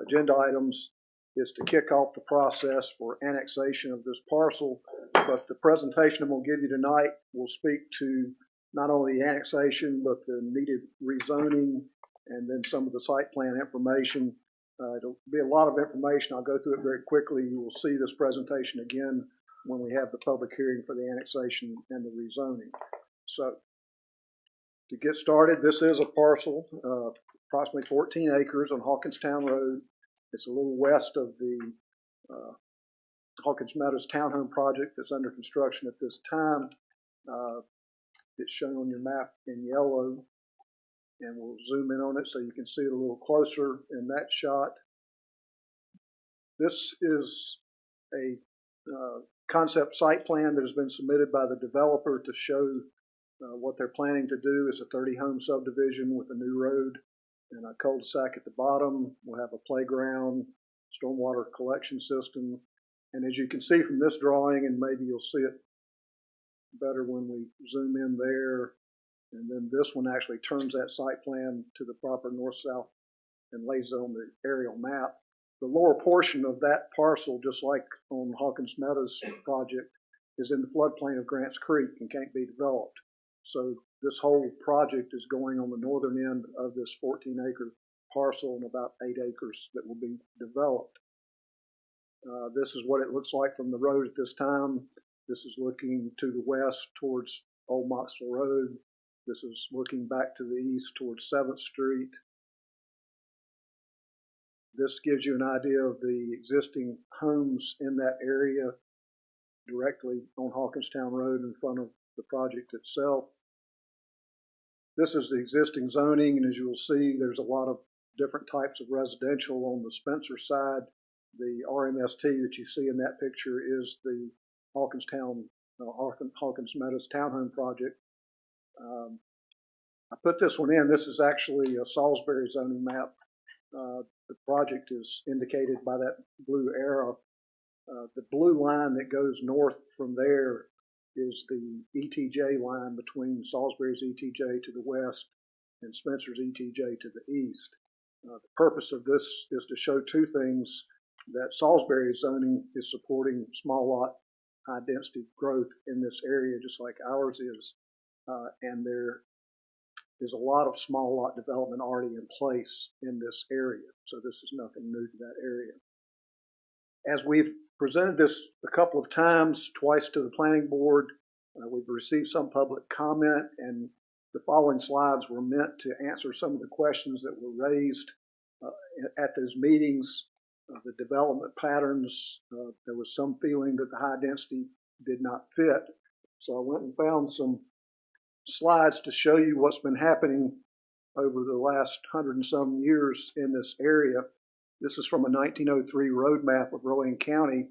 agenda items is to kick off the process for annexation of this parcel. But the presentation I'm going to give you tonight will speak to not only the annexation, but the needed rezoning and then some of the site plan information. It'll be a lot of information. I'll go through it very quickly. You will see this presentation again when we have the public hearing for the annexation and the rezoning. So to get started, this is a parcel, approximately 14 acres on Hawkinstown Road. It's a little west of the Hawkins Meadows townhome project that's under construction at this time. It's shown on your map in yellow, and we'll zoom in on it so you can see it a little closer in that shot. This is a concept site plan that has been submitted by the developer to show what they're planning to do. It's a 30-home subdivision with a new road and a cul-de-sac at the bottom. We'll have a playground, stormwater collection system. And as you can see from this drawing, and maybe you'll see it better when we zoom in there, and then this one actually turns that site plan to the proper north-south and lays it on the aerial map. The lower portion of that parcel, just like on Hawkins Meadows project, is in the floodplain of Grants Creek and can't be developed. So this whole project is going on the northern end of this 14-acre parcel and about 8 acres that will be developed. This is what it looks like from the road at this time. This is looking to the west towards Old Moxville Road. This is looking back to the east towards 7th Street. This gives you an idea of the existing homes in that area directly on Hawkinstown Road in front of the project itself. This is the existing zoning, and as you will see, there's a lot of different types of residential on the Spencer side. The RMST that you see in that picture is the Hawkins Meadows townhome project. I put this one in. This is actually a Salisbury zoning map. The project is indicated by that blue arrow. The blue line that goes north from there is the ETJ line between Salisbury's ETJ to the west and Spencer's ETJ to the east. The purpose of this is to show two things: that Salisbury zoning is supporting small lot, high density growth in this area, just like ours is, and there is a lot of small lot development already in place in this area. So this is nothing new to that area. As we've presented this a couple of times, twice to the planning board, we've received some public comment, and the following slides were meant to answer some of the questions that were raised at those meetings. The development patterns, there was some feeling that the high density did not fit. So I went and found some slides to show you what's been happening over the last 100 and some years in this area. This is from a 1903 road map of Rowan County,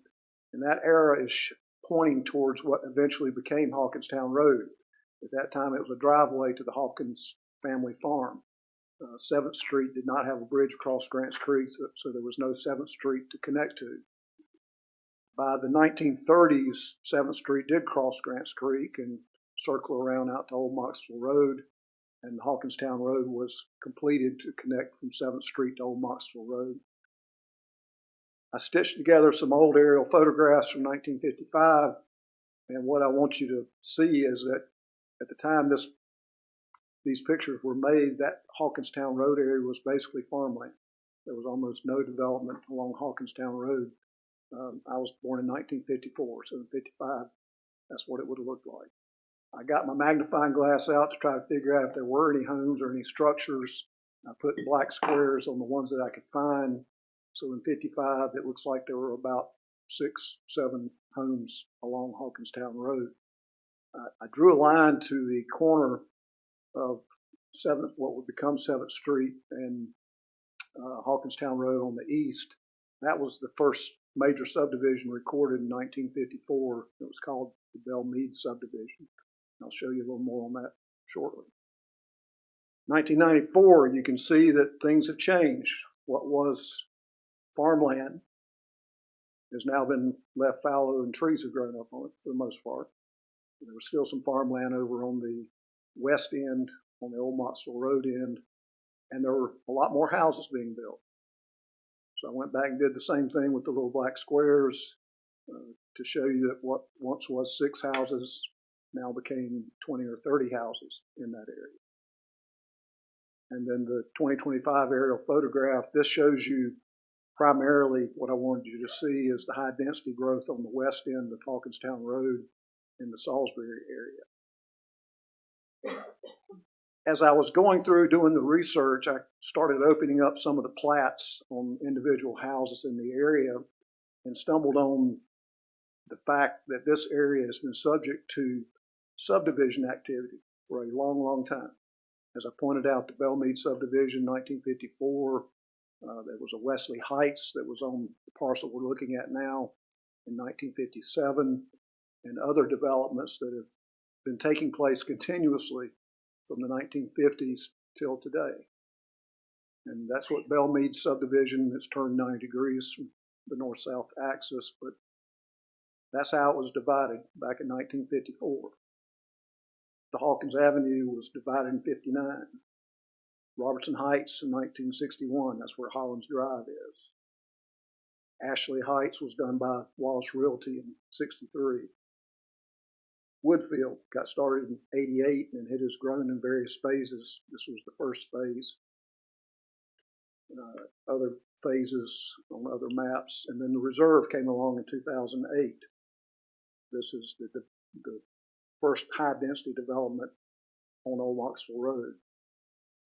and that era is pointing towards what eventually became Hawkinstown Road. At that time, it was a driveway to the Hawkins family farm. 7th Street did not have a bridge across Grants Creek, so there was no 7th Street to connect to. By the 1930s, 7th Street did cross Grants Creek and circle around out to Old Moxville Road, and Hawkinstown Road was completed to connect from 7th Street to Old Moxville Road. I stitched together some old aerial photographs from 1955, and what I want you to see is that at the time these pictures were made, that Hawkinstown Road area was basically farmland. There was almost no development along Hawkinstown Road. I was born in 1954, so in 55, that's what it would have looked like. I got my magnifying glass out to try to figure out if there were any homes or any structures. I put black squares on the ones that I could find. So in 55, it looks like there were about 6, 7 homes along Hawkinstown Road. I drew a line to the corner of what would become 7th Street and Hawkinstown Road on the east. That was the first major subdivision recorded in 1954. It was called the Bell Mead subdivision. I'll show you a little more on that shortly. 1994, you can see that things have changed. What was farmland has now been left fallow and trees have grown up on it for the most part. There was still some farmland over on the west end, on the old Moxville Road end, and there were a lot more houses being built. So I went back and did the same thing with the little black squares to show you that what once was 6 houses now became 20 or 30 houses in that area. And then the 2025 aerial photograph, this shows you primarily what I wanted you to see is the high density growth on the west end of Hawkinstown Road in the Salisbury area. As I was going through doing the research, I started opening up some of the plats on individual houses in the area and stumbled on the fact that this area has been subject to subdivision activity for a long, long time. As I pointed out, the Belmead subdivision, 1954, there was a Wesley Heights that was on the parcel we're looking at now in 1957, and other developments that have been taking place continuously from the 1950s till today. And that's what Belmead subdivision has turned 90 degrees from the north-south axis, but that's how it was divided back in 1954. The Hawkins Avenue was divided in 59. Robertson Heights in 1961, that's where Hollins Drive is. Ashley Heights was done by Wallace Realty in 63. Woodfield got started in 88 and it has grown in various phases. This was the first phase. Other phases on other maps, and then the reserve came along in 2008. This is the first high-density development on Old Moxville Road.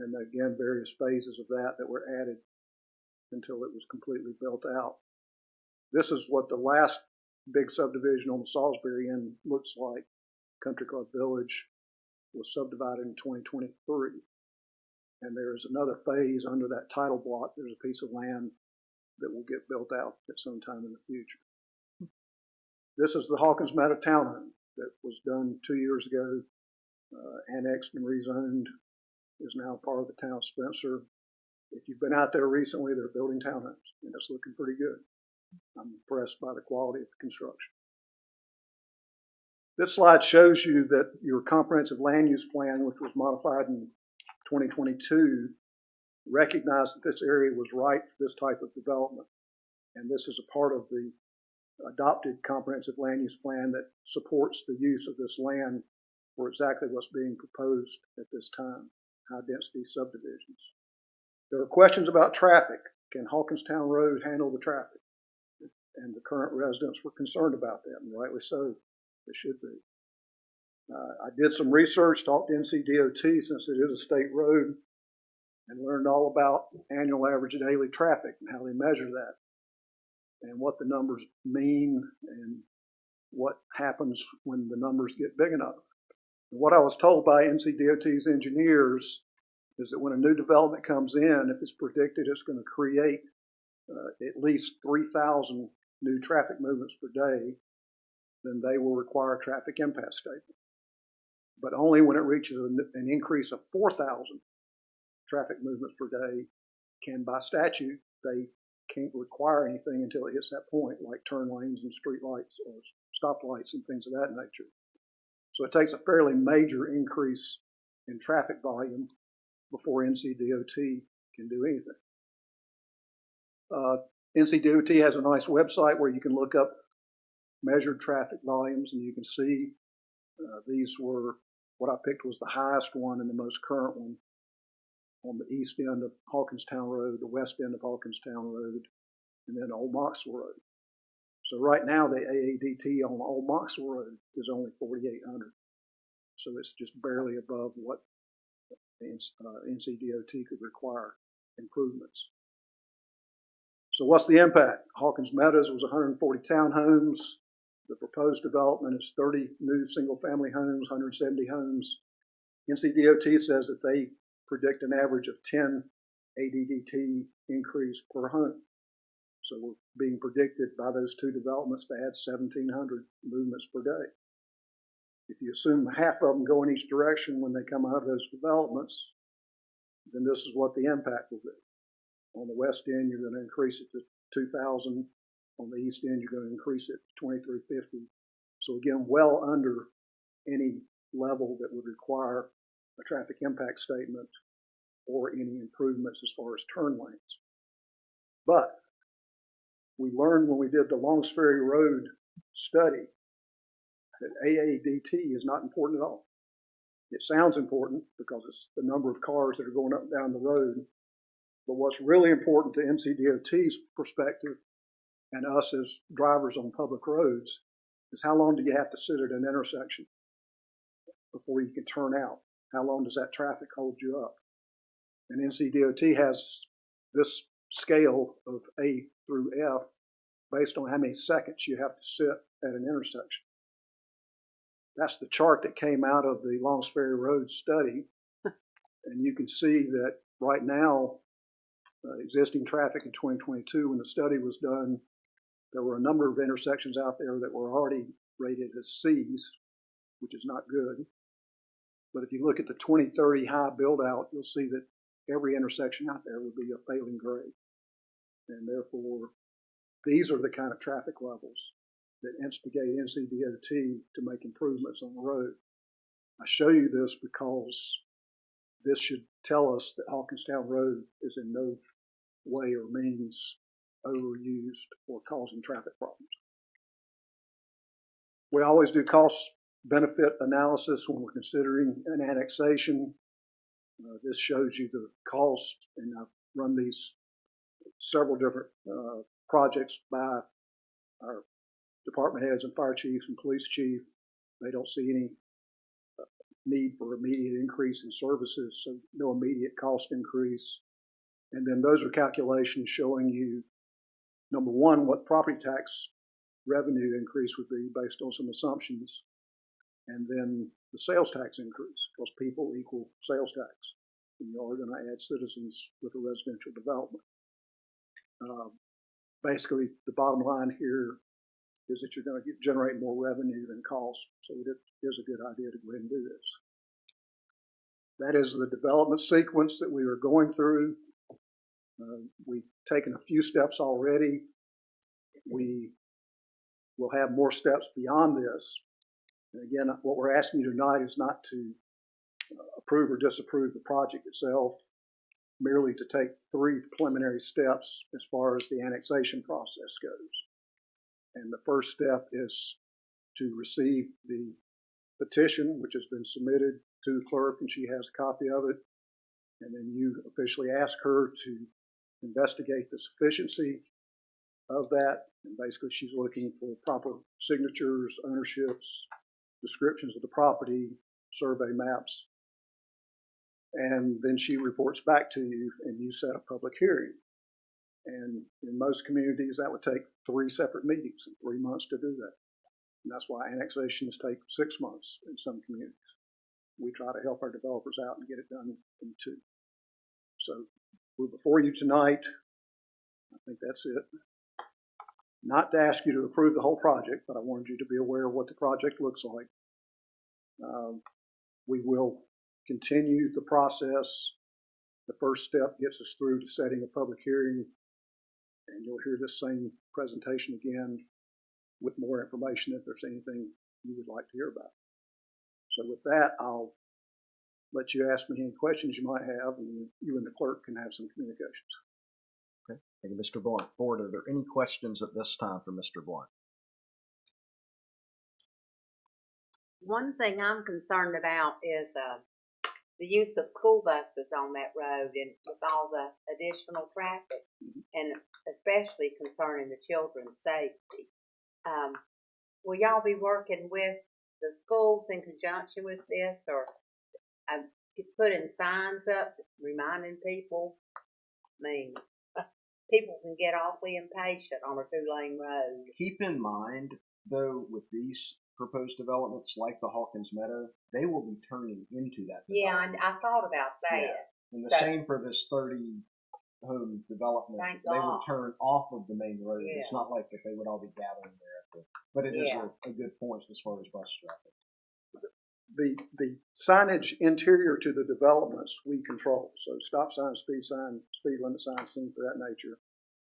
And again, various phases of that were added until it was completely built out. This is what the last big subdivision on the Salisbury end looks like. Country Club Village was subdivided in 2023. And there's another phase under that title block. There's a piece of land that will get built out at some time in the future. This is the Hawkins Meadow townhome that was done 2 years ago, annexed and rezoned, is now part of the town of Spencer. If you've been out there recently, they're building townhomes, and it's looking pretty good. I'm impressed by the quality of the construction. This slide shows you that your comprehensive land use plan, which was modified in 2022, recognized that this area was right for this type of development. And this is a part of the adopted comprehensive land use plan that supports the use of this land for exactly what's being proposed at this time, high density subdivisions. There are questions about traffic. Can Hawkinstown Road handle the traffic? And the current residents were concerned about that, and rightly so, they should be. I did some research, talked to NCDOT since it is a state road, and learned all about annual average daily traffic and how they measure that, and what the numbers mean, and what happens when the numbers get big enough. And what I was told by NCDOT's engineers is that when a new development comes in, if it's predicted it's going to create at least 3,000 new traffic movements per day, then they will require a traffic impact statement. But only when it reaches an increase of 4,000 traffic movements per day can, by statute, they can't require anything until it hits that point, like turn lanes and street lights or stop lights and things of that nature. So it takes a fairly major increase in traffic volume before NCDOT can do anything. NCDOT has a nice website where you can look up measured traffic volumes, and you can see these were, what I picked was the highest one and the most current one on the east end of Hawkinstown Road, the west end of Hawkinstown Road, and then Old Moxville Road. So right now the AADT on Old Moxville Road is only 4,800. So it's just barely above what NCDOT could require improvements. So what's the impact? Hawkins Meadows was 140 townhomes. The proposed development is 30 new single-family homes, 170 homes. NCDOT says that they predict an average of 10 ADDT increase per home. So we're being predicted by those two developments to add 1,700 movements per day. If you assume half of them go in each direction when they come out of those developments, then this is what the impact will be. On the west end, you're going to increase it to 2,000. On the east end, you're going to increase it to 2,350. So again, well under any level that would require a traffic impact statement or any improvements as far as turn lanes. But we learned when we did the Longs Ferry Road study that AADT is not important at all. It sounds important because it's the number of cars that are going up and down the road. But what's really important to NCDOT's perspective and us as drivers on public roads is how long do you have to sit at an intersection before you can turn out? How long does that traffic hold you up? And NCDOT has this scale of A through F based on how many seconds you have to sit at an intersection. That's the chart that came out of the Longs Ferry Road study. And you can see that right now, existing traffic in 2022, when the study was done, there were a number of intersections out there that were already rated as Cs, which is not good. But if you look at the 2030 high build out, you'll see that every intersection out there would be a failing grade. And therefore, these are the kind of traffic levels that instigate NCDOT to make improvements on the road. I show you this because this should tell us that Hawkinstown Road is in no way or means overused or causing traffic problems. We always do cost benefit analysis when we're considering an annexation. This shows you the cost, and I've run these several different projects by our department heads and fire chiefs and police chief. They don't see any need for immediate increase in services, so no immediate cost increase. And then those are calculations showing you, number one, what property tax revenue increase would be based on some assumptions, and then the sales tax increase, because people equal sales tax. And you are going to add citizens with a residential development. Basically, the bottom line here is that you're going to generate more revenue than cost, so it is a good idea to go ahead and do this. That is the development sequence that we are going through. We've taken a few steps already. We will have more steps beyond this. And again, what we're asking you tonight is not to approve or disapprove the project itself, merely to take 3 preliminary steps as far as the annexation process goes. And the first step is to receive the petition, which has been submitted to the clerk, and she has a copy of it. And then you officially ask her to investigate the sufficiency of that. And basically, she's looking for proper signatures, ownerships, descriptions of the property, survey maps. And then she reports back to you, and you set a public hearing. And in most communities, that would take 3 separate meetings and 3 months to do that. And that's why annexations take 6 months in some communities. We try to help our developers out and get it done in 2. So we're before you tonight. I think that's it. Not to ask you to approve the whole project, but I wanted you to be aware of what the project looks like. We will continue the process. The first step gets us through to setting a public hearing, and you'll hear this same presentation again with more information if there's anything you would like to hear about. So with that, I'll let you ask me any questions you might have, and you and the clerk can have some communications. Okay. Thank you, Mr. Blunt. Board, are there any questions at this time for Mr. Blunt? One thing I'm concerned about is the use of school buses on that road and with all the additional traffic, and especially concerning the children's safety. Will y'all be working with the schools in conjunction with this, or putting signs up reminding people? I mean, people can get awfully impatient on a 2-lane road. Keep in mind, though, with these proposed developments like the Hawkins Meadow, they will be turning into that development. Yeah, I thought about that. Yeah. And the same for this 30-home development. They will turn off of the main road. Yeah. It's not like that they would all be gathering there. But it is a good point as far as bus traffic. The signage interior to the developments we control. So stop sign, speed limit signs, things of that nature.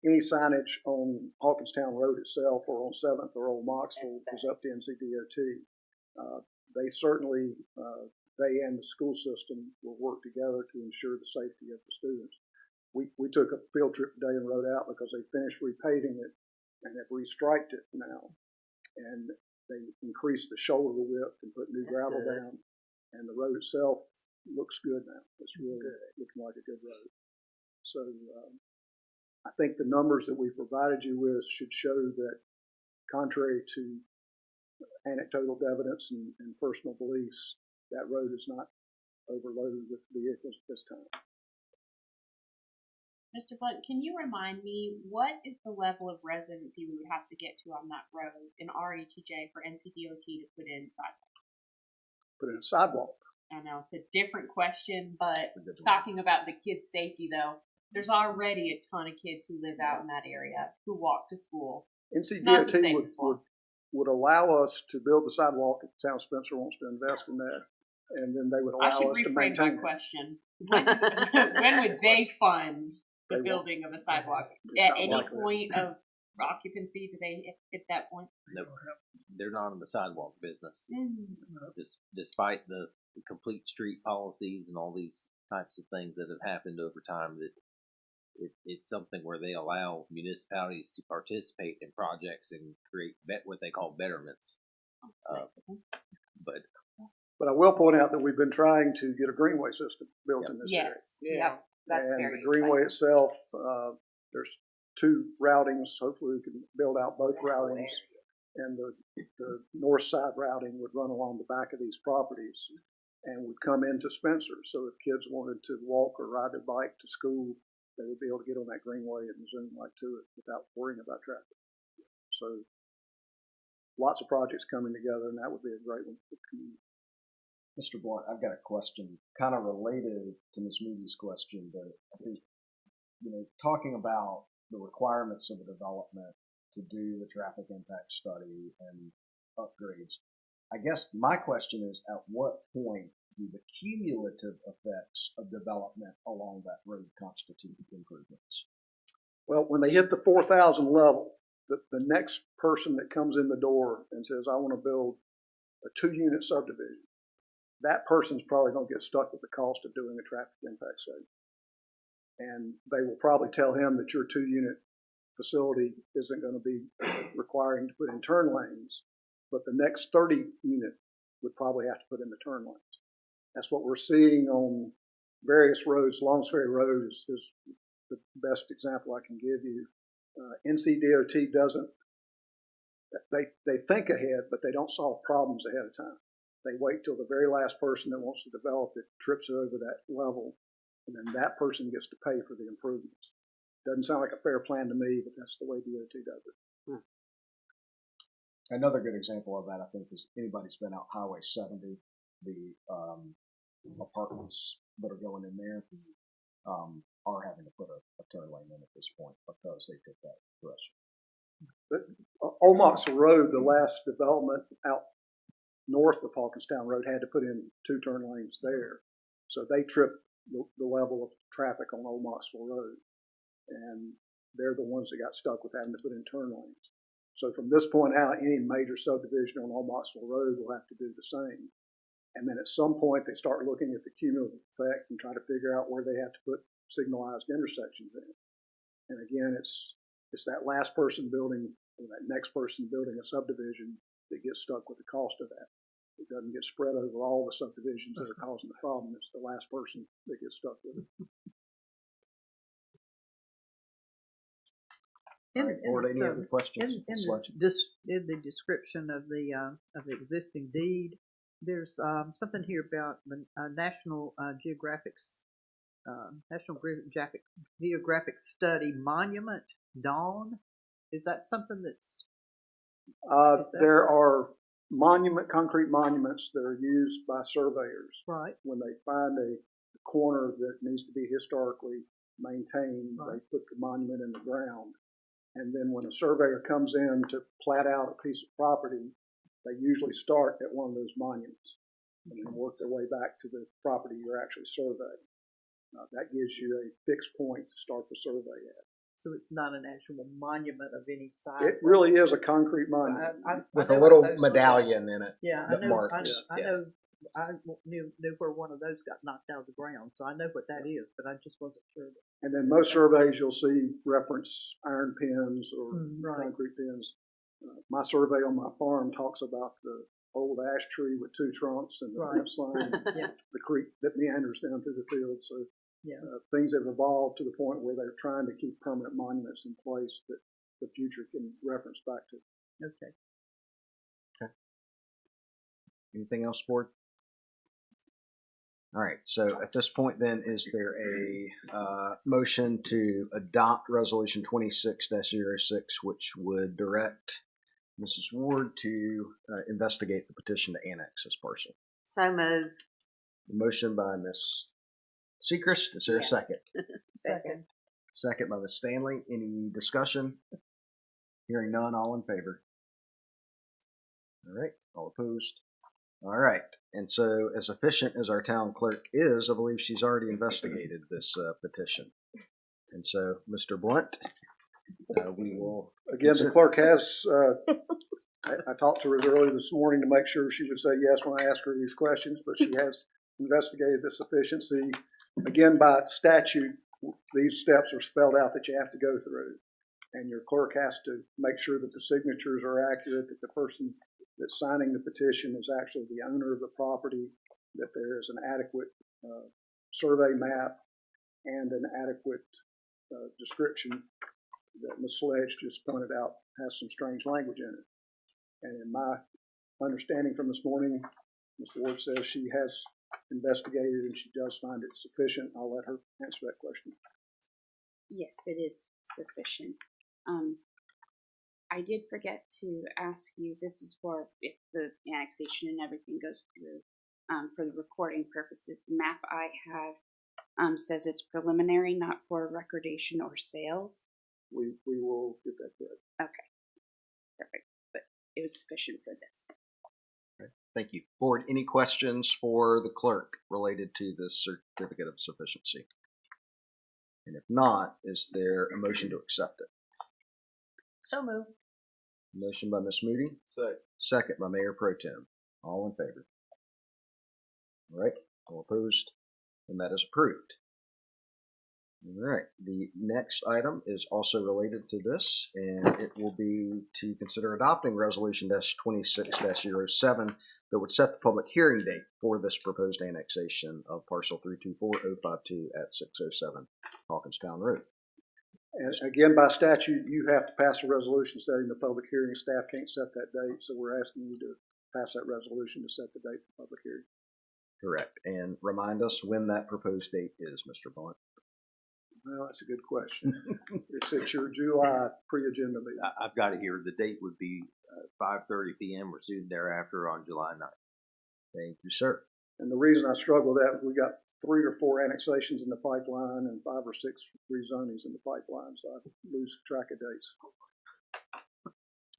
Any signage on Hawkinstown Road itself or on 7th or Old Knoxville is up to NCDOT. they certainly, they and the school system will work together to ensure the safety of the students. We took a field trip today and rode out because they finished repaving it and have restriped it now. And they increased the shoulder width and put new gravel down. And the road itself looks good now. It's really looking like a good road. So I think the numbers that we provided you with should show that, contrary to anecdotal evidence and personal beliefs, that road is not overloaded with vehicles at this time. Mr. Blunt, can you remind me what is the level of residency we would have to get to on that road in RETJ for NCDOT to put in sidewalk? Put in a sidewalk. I know it's a different question, but talking about the kids' safety though, there's already a ton of kids who live out in that area who walk to school. NCDOT would allow us to build the sidewalk if the town of Spencer wants to invest in that, and then they would allow us to maintain my question. When would they fund the building of a sidewalk? At any point of occupancy, do they hit that point? Nope. They're not in the sidewalk business. Despite the complete street policies and all these types of things that have happened over time, that it's something where they allow municipalities to participate in projects and create what they call betterments. But I will point out that we've been trying to get a greenway system built in this area. Yep, that's and very the greenway itself, there's 2 routings. Hopefully we can build out both routings. And the north side routing would run along the back of these properties and would come into Spencer. So if kids wanted to walk or ride their bike to school, they would be able to get on that greenway and zoom right to it without worrying about traffic. So lots of projects coming together, and that would be a great one for the community. Mr. Blunt, I've got a question kind of related to Ms. Moody's question, but I think, talking about the requirements of a development to do the traffic impact study and upgrades, I guess my question is, at what point do the cumulative effects of development along that road constitute improvements? Well, when they hit the 4,000 level, the next person that comes in the door and says, I want to build a 2-unit subdivision, that person's probably going to get stuck with the cost of doing a traffic impact study. And they will probably tell him that your 2-unit facility isn't going to be requiring to put in turn lanes, but the next 30 unit would probably have to put in the turn lanes. That's what we're seeing on various roads. Longs Ferry Road is the best example I can give you. NCDOT doesn't, they think ahead, but they don't solve problems ahead of time. They wait till the very last person that wants to develop it trips it over that level, and then that person gets to pay for the improvements. Doesn't sound like a fair plan to me, but that's the way DOT does it. Another good example of that, I think, is anybody's been out Highway 70, the apartments that are going in there are having to put a turn lane in at this point because they took that direction. Old Moxville Road, the last development out north of Hawkinstown Road, had to put in 2 turn lanes there. So they tripped the level of traffic on Old Moxville Road. And they're the ones that got stuck with having to put in turn lanes. So from this point out, any major subdivision on Old Moxville Road will have to do the same. And then at some point, they start looking at the cumulative effect and try to figure out where they have to put signalized intersections in. And again, it's that last person building, or that next person building a subdivision that gets stuck with the cost of that. It doesn't get spread over all the subdivisions that are causing the problem. It's the last person that gets stuck with it. In the description of the existing deed, there's something here about the National Geographic Study Monument, Dawn. Is that something that's? There are concrete monuments that are used by surveyors. Right. When they find a corner that needs to be historically maintained, right, they put the monument in the ground. And then when a surveyor comes in to plat out a piece of property, they usually start at one of those monuments and then work their way back to the property you're actually surveying. That gives you a fixed point to start the survey at. So it's not an actual monument of any size. It really is a concrete monument. With I a know little what those look like. medallion in it. Yeah, I that know. marks. I know. I knew where one of those got knocked out of the ground, so I know what that is. But I just wasn't sure. And then most surveys you'll see reference iron pins or Right. concrete pins. My survey on my farm talks about the old ash tree with two trunks and the Right. fence line, and Yeah. the creek that meanders down through the field. So Yeah. things have evolved to the point where they're trying to keep permanent monuments in place that the future can reference back to. Okay. Anything else, board? All right, so at this point then, is there a motion to adopt Resolution 26-06, which would direct Mrs. Ward to investigate the petition to annex this parcel? So moved. Motion by Ms. Sechrist. Is there a second? Second. Second by Ms. Stanley. Any discussion? Hearing none, all in favor? All right, all opposed? All right, and so as efficient as our town clerk is, I believe she's already investigated this petition. And so, Mr. Blunt, we will... Again, the clerk has, I talked to her earlier this morning to make sure she would say yes when I ask her these questions, but she has investigated the sufficiency. Again, by statute, these steps are spelled out that you have to go through. And your clerk has to make sure that the signatures are accurate, that the person that's signing the petition is actually the owner of the property, that there is an adequate survey map and an adequate description that Ms. Sledge just pointed out has some strange language in it. And in my understanding from this morning, Ms. Ward says she has investigated and she does find it sufficient. I'll let her answer that question. Yes, it is sufficient. I did forget to ask you, this is for if the annexation and everything goes through, for the recording purposes. The map I have says it's preliminary, not for recordation or sales. We will get that correct. Okay, perfect. But it was sufficient for this. Okay. Thank you. Board, any questions for the clerk related to the certificate of sufficiency? And if not, is there a motion to accept it? So moved. Motion by Ms. Moody. Second by Mayor Pro Tem. All in favor? All right. All opposed? And that is approved. All right. The next item is also related to this, and it will be to consider adopting Resolution 26-07 that would set the public hearing date for this proposed annexation of parcel 324052 at 607 Hawkinstown Road. And again, by statute, you have to pass a resolution setting the public hearing. Staff can't set that date, so we're asking you to pass that resolution to set the date for the public hearing. Correct. And remind us when that proposed date is, Mr. Blunt. Well, that's a good question. It's at your July pre-agenda meeting. I've got it here. The date would be 5:30 p.m. or soon thereafter on July 9th. Thank you, sir. And the reason I struggle with that, we got 3 or 4 annexations in the pipeline and 5 or 6 rezonings in the pipeline, so I lose track of dates.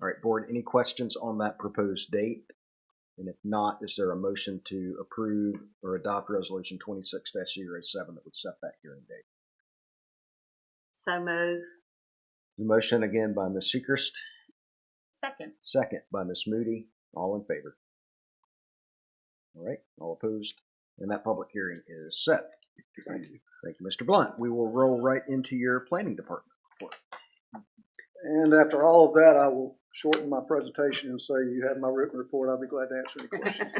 All right, board, any questions on that proposed date? And if not, is there a motion to approve or adopt Resolution 26-07 that would set that hearing date? So moved. The motion again by Ms. Sechrist. Second. Second by Ms. Moody. All in favor? All right, all opposed? And that public hearing is set. Thank you. Thank you, Mr. Blunt. We will roll right into your planning department report. And after all of that, I will shorten my presentation and say you have my written report. I'll be glad to answer any questions.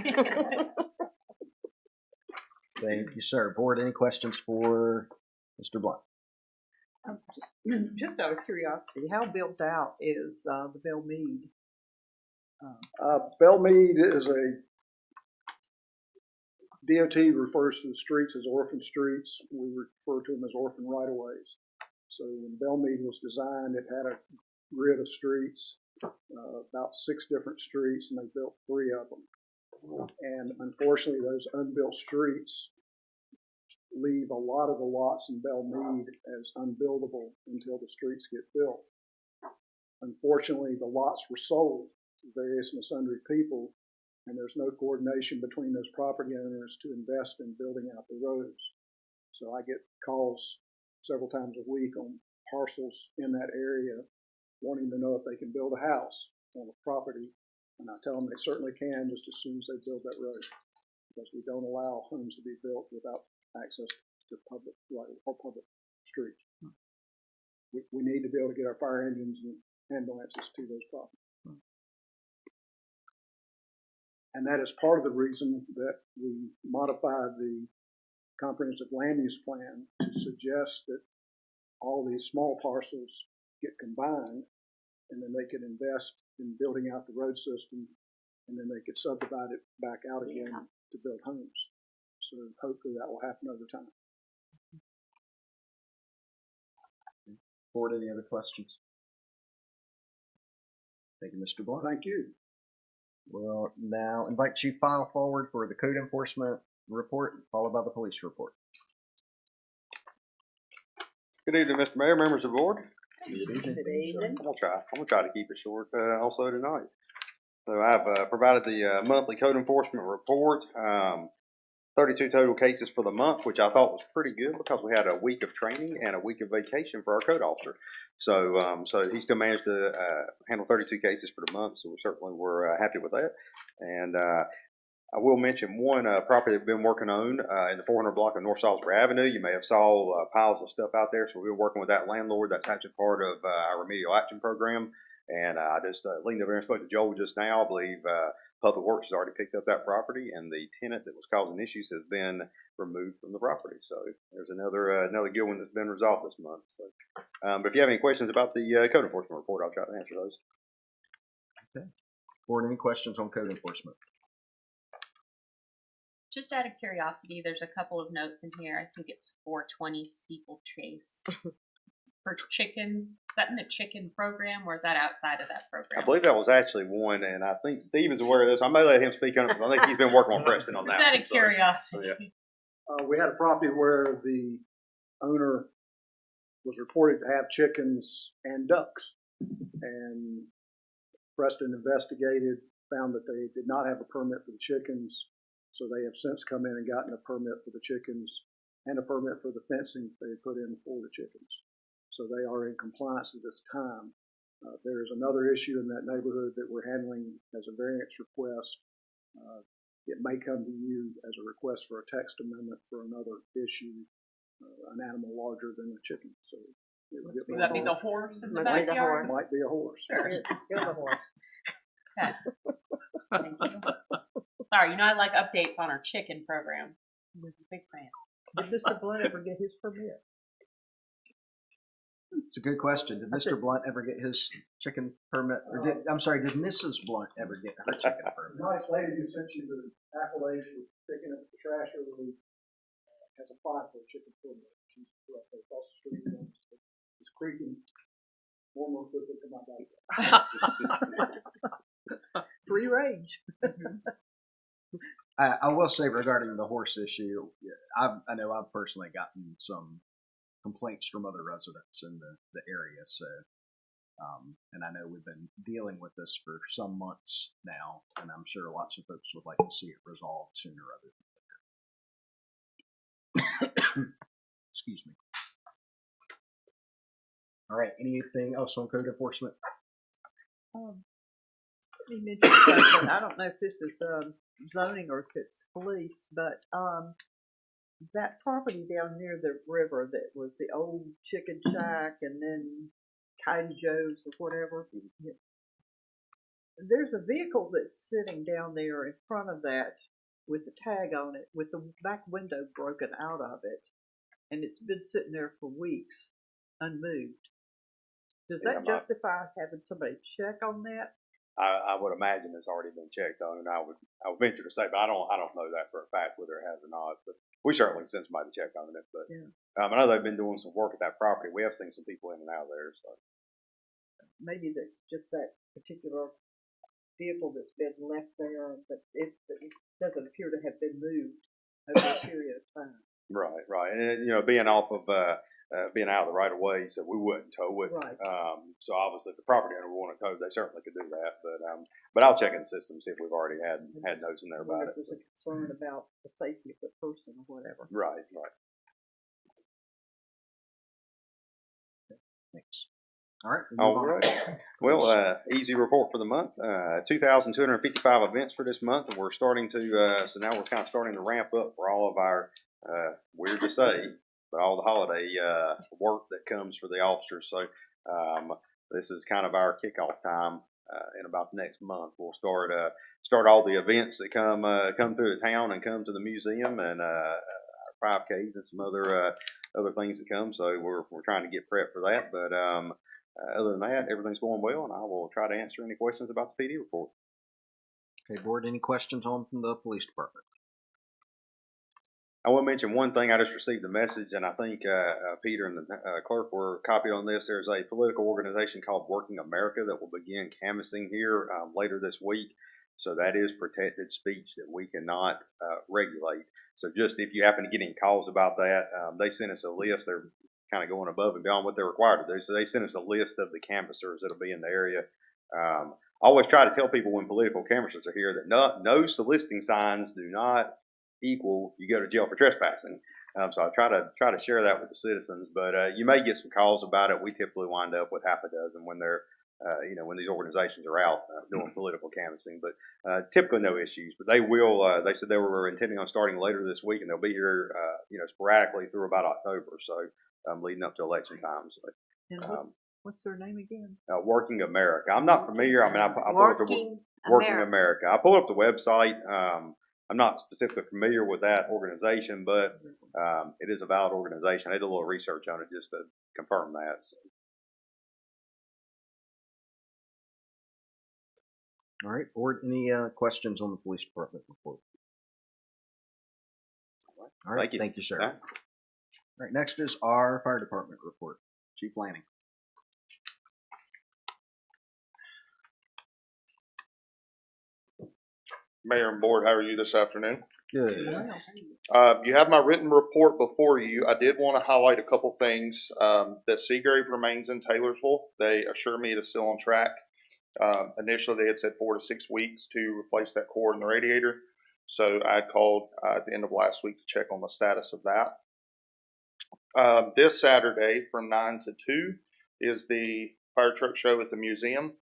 Thank you, sir. Board, any questions for Mr. Blunt? Just out of curiosity, how built out is the Belle Meade? Belle Meade is a DOT refers to the streets as orphan streets. We refer to them as orphan right-of-ways. So when Belle Meade was designed, it had a grid of streets, about 6 different streets, and they built 3 of them. And unfortunately, those unbuilt streets leave a lot of the lots in Belle Meade as unbuildable until the streets get built. Unfortunately, the lots were sold to various and sundry people, and there's no coordination between those property owners to invest in building out the roads. So I get calls several times a week on parcels in that area wanting to know if they can build a house on the property. And I tell them they certainly can just as soon as they build that road, because we don't allow homes to be built without access to public right or public streets. We need to be able to get our fire engines and ambulances to those properties. And that is part of the reason that we modified the comprehensive land use plan to suggest that all these small parcels get combined, and then they can invest in building out the road system, and then they could subdivide it back out again to build homes. So hopefully that will happen over time. Board, any other questions? Thank you, Mr. Blunt. Thank you. We'll now invite Chief File forward for the code enforcement report, followed by the police report. Good evening, Mr. Mayor, members of the board. Good evening. Good evening. I'm gonna try to keep it short also tonight. So I've provided the monthly code enforcement report. 32 total cases for the month, which I thought was pretty good because we had a week of training and a week of vacation for our code officer. So he still managed to handle 32 cases for the month, so we certainly were happy with that. And I will mention one property that we've been working on in the 400 block of North Salisbury Avenue. You may have saw piles of stuff out there, so we've been working with that landlord. That's actually part of our remedial action program. And I just leaned over there and spoke to Joel just now. I believe Public Works has already picked up that property, and the tenant that was causing issues has been removed from the property. So there's another good one that's been resolved this month. So, but if you have any questions about the code enforcement report, I'll try to answer those. Okay. Board, any questions on code enforcement? Just out of curiosity, there's a couple of notes in here. I think it's 420 Steeplechase for chickens. Is that in the chicken program, or is that outside of that program? I believe that was actually one, and I think Steven's aware of this. I may let him speak on it because I think he's been working on Preston on that. Just out of curiosity. So, yeah. We had a property where the owner was reported to have chickens and ducks, and Preston investigated, found that they did not have a permit for the chickens, so they have since come in and gotten a permit for the chickens and a permit for the fencing they put in for the chickens. So they are in compliance at this time. There is another issue in that neighborhood that we're handling as a variance request. It may come to you as a request for a text amendment for another issue, an animal larger than a chicken. So Would that be the horse in the Might be the backyard? Might be a horse. Sure. It's still the horse. Okay. Thank you. Sorry, I like updates on our chicken program. I'm a big fan. Did Mr. Blunt ever get his permit? It's a good question. Did Mr. Blunt ever get his chicken permit? Or did Mrs. Blunt ever get her chicken permit? Nice lady who sent you the accolades for picking up the trash over the has applied for a chicken permit. She's directly across the street. It's creaking more quickly than my bike. Free range. I will say regarding the horse issue, I know I've personally gotten some complaints from other residents in the area. So, and I know we've been dealing with this for some months now, and I'm sure lots of folks would like to see it resolved sooner rather than later. Excuse me. All right. Anything else on code enforcement? Let me mention something. I don't know if this is zoning or if it's police, but that property down near the river that was the old chicken shack and then Coyote Joe's or whatever, there's a vehicle that's sitting down there in front of that with a tag on it, with the back window broken out of it, and it's been sitting there for weeks, unmoved. Does that justify having somebody check on that? I would imagine it's already been checked on, and I would venture to say, but I don't know that for a fact whether it has or not. But we certainly sent somebody to check on it. But yeah. I know they've been doing some work at that property. We have seen some people in and out of there. So maybe that's just that particular vehicle that's been left there, but it doesn't appear to have been moved over a period of time. Right, and being off of being out of the right of way, so we wouldn't tow it. Right. So obviously, if the property owner wanted towed, they certainly could do that. But I'll check in the system see if we've already had notes in there about it. There's a concern about the safety of the person or whatever. Right. Thanks. All right. All right. Well, easy report for the month. 2,255 events for this month, and we're starting to. So now we're kind of starting to ramp up for all of our weird to say, but all the holiday work that comes for the officers. So this is kind of our kickoff time. In about the next month, we'll start all the events that come through the town and come to the museum and our 5Ks and some other things that come. So we're trying to get prepped for that. But other than that, everything's going well, and I will try to answer any questions about the PD report. Okay, board. Any questions on from the police department? I will mention one thing. I just received a message, and I think Peter and the clerk were copied on this. There's a political organization called Working America that will begin canvassing here later this week. So that is protected speech that we cannot regulate. So just if you happen to get any calls about that, they sent us a list. They're kind of going above and beyond what they're required to do. So they sent us a list of the canvassers that'll be in the area. I always try to tell people when political canvassers are here that no soliciting signs do not equal you go to jail for trespassing. So I try to share that with the citizens, but you may get some calls about it. We typically wind up with half a dozen when they're, when these organizations are out doing political canvassing, but typically no issues. But they will. They said they were intending on starting later this week, and they'll be here, sporadically through about October. So leading up to election time. So, and what's their name again? Working America. I'm not familiar. I mean, I pulled up the Working America. I pulled up the website. I'm not specifically familiar with that organization, but it is a valid organization. I did a little research on it just to confirm that. So. All right, board. Any questions on the police department report? All right, thank you, sir. All right, next is our fire department report. Chief Lanning. Mayor and board, how are you this afternoon? Good. You have my written report before you. I did want to highlight a couple things. That Seagrave remains in Taylorsville. They assure me it is still on track. Initially, they had said 4 to 6 weeks to replace that core in the radiator. So I called at the end of last week to check on the status of that. This Saturday from 9 to 2 is the fire truck show at the museum.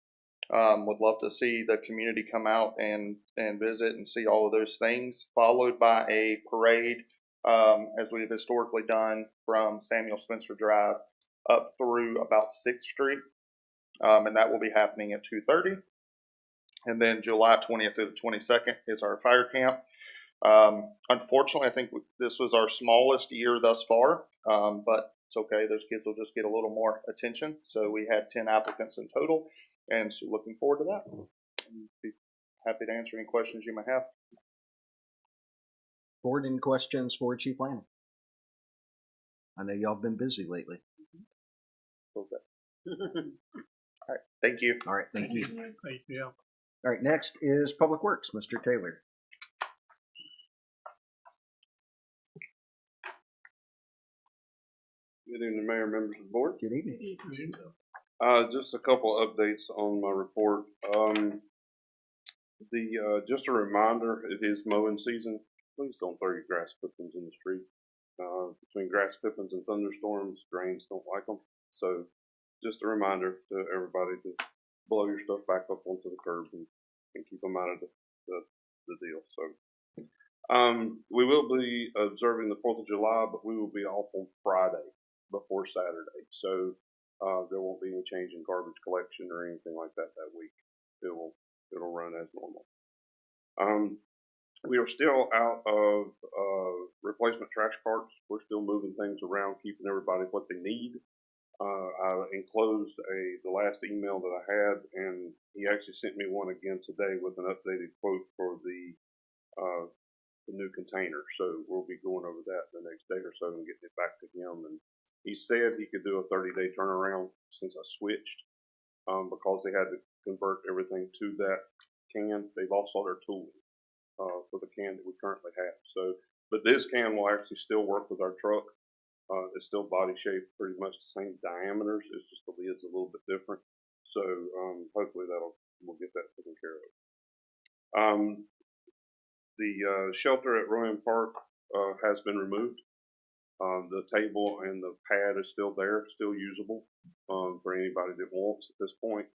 Would love to see the community come out and visit and see all of those things, followed by a parade, as we've historically done from Samuel Spencer Drive up through about 6th Street. And that will be happening at 2:30. And then July 20th through the 22nd is our fire camp. Unfortunately, I think this was our smallest year thus far, but it's okay. Those kids will just get a little more attention. So we had 10 applicants in total. And so looking forward to that. I'd be happy to answer any questions you may have. Board, any questions for Chief Lanning? I know y'all been busy lately. Okay. All right. Thank you. All right. Thank you. Thank you. All right. Next is Public Works, Mr. Taylor. Good evening, Mayor, members of the board. Good evening. Just a couple of updates on my report. Just a reminder, it is mowing season. Please don't throw your grass clippings in the street. Between grass clippings and thunderstorms, drains don't like them. So just a reminder to everybody to blow your stuff back up onto the curb and keep them out of the deal. So we will be observing the 4th of July, but we will be off on Friday before Saturday. So there won't be any change in garbage collection or anything like that week. It'll run as normal. We are still out of replacement trash carts. We're still moving things around, keeping everybody what they need. I enclosed the last email that I had, and he actually sent me one again today with an updated quote for the new container. So we'll be going over that the next day or so and getting it back to him. And he said he could do a 30-day turnaround since I switched, because they had to convert everything to that can. They lost all their tooling for the can that we currently have. So, but this can will actually still work with our truck. It's still body shaped, pretty much the same diameters. It's just the lid's a little bit different. So hopefully we'll get that taken care of. The shelter at Rowan Park has been removed. The table and the pad is still there, still usable for anybody that wants at this point.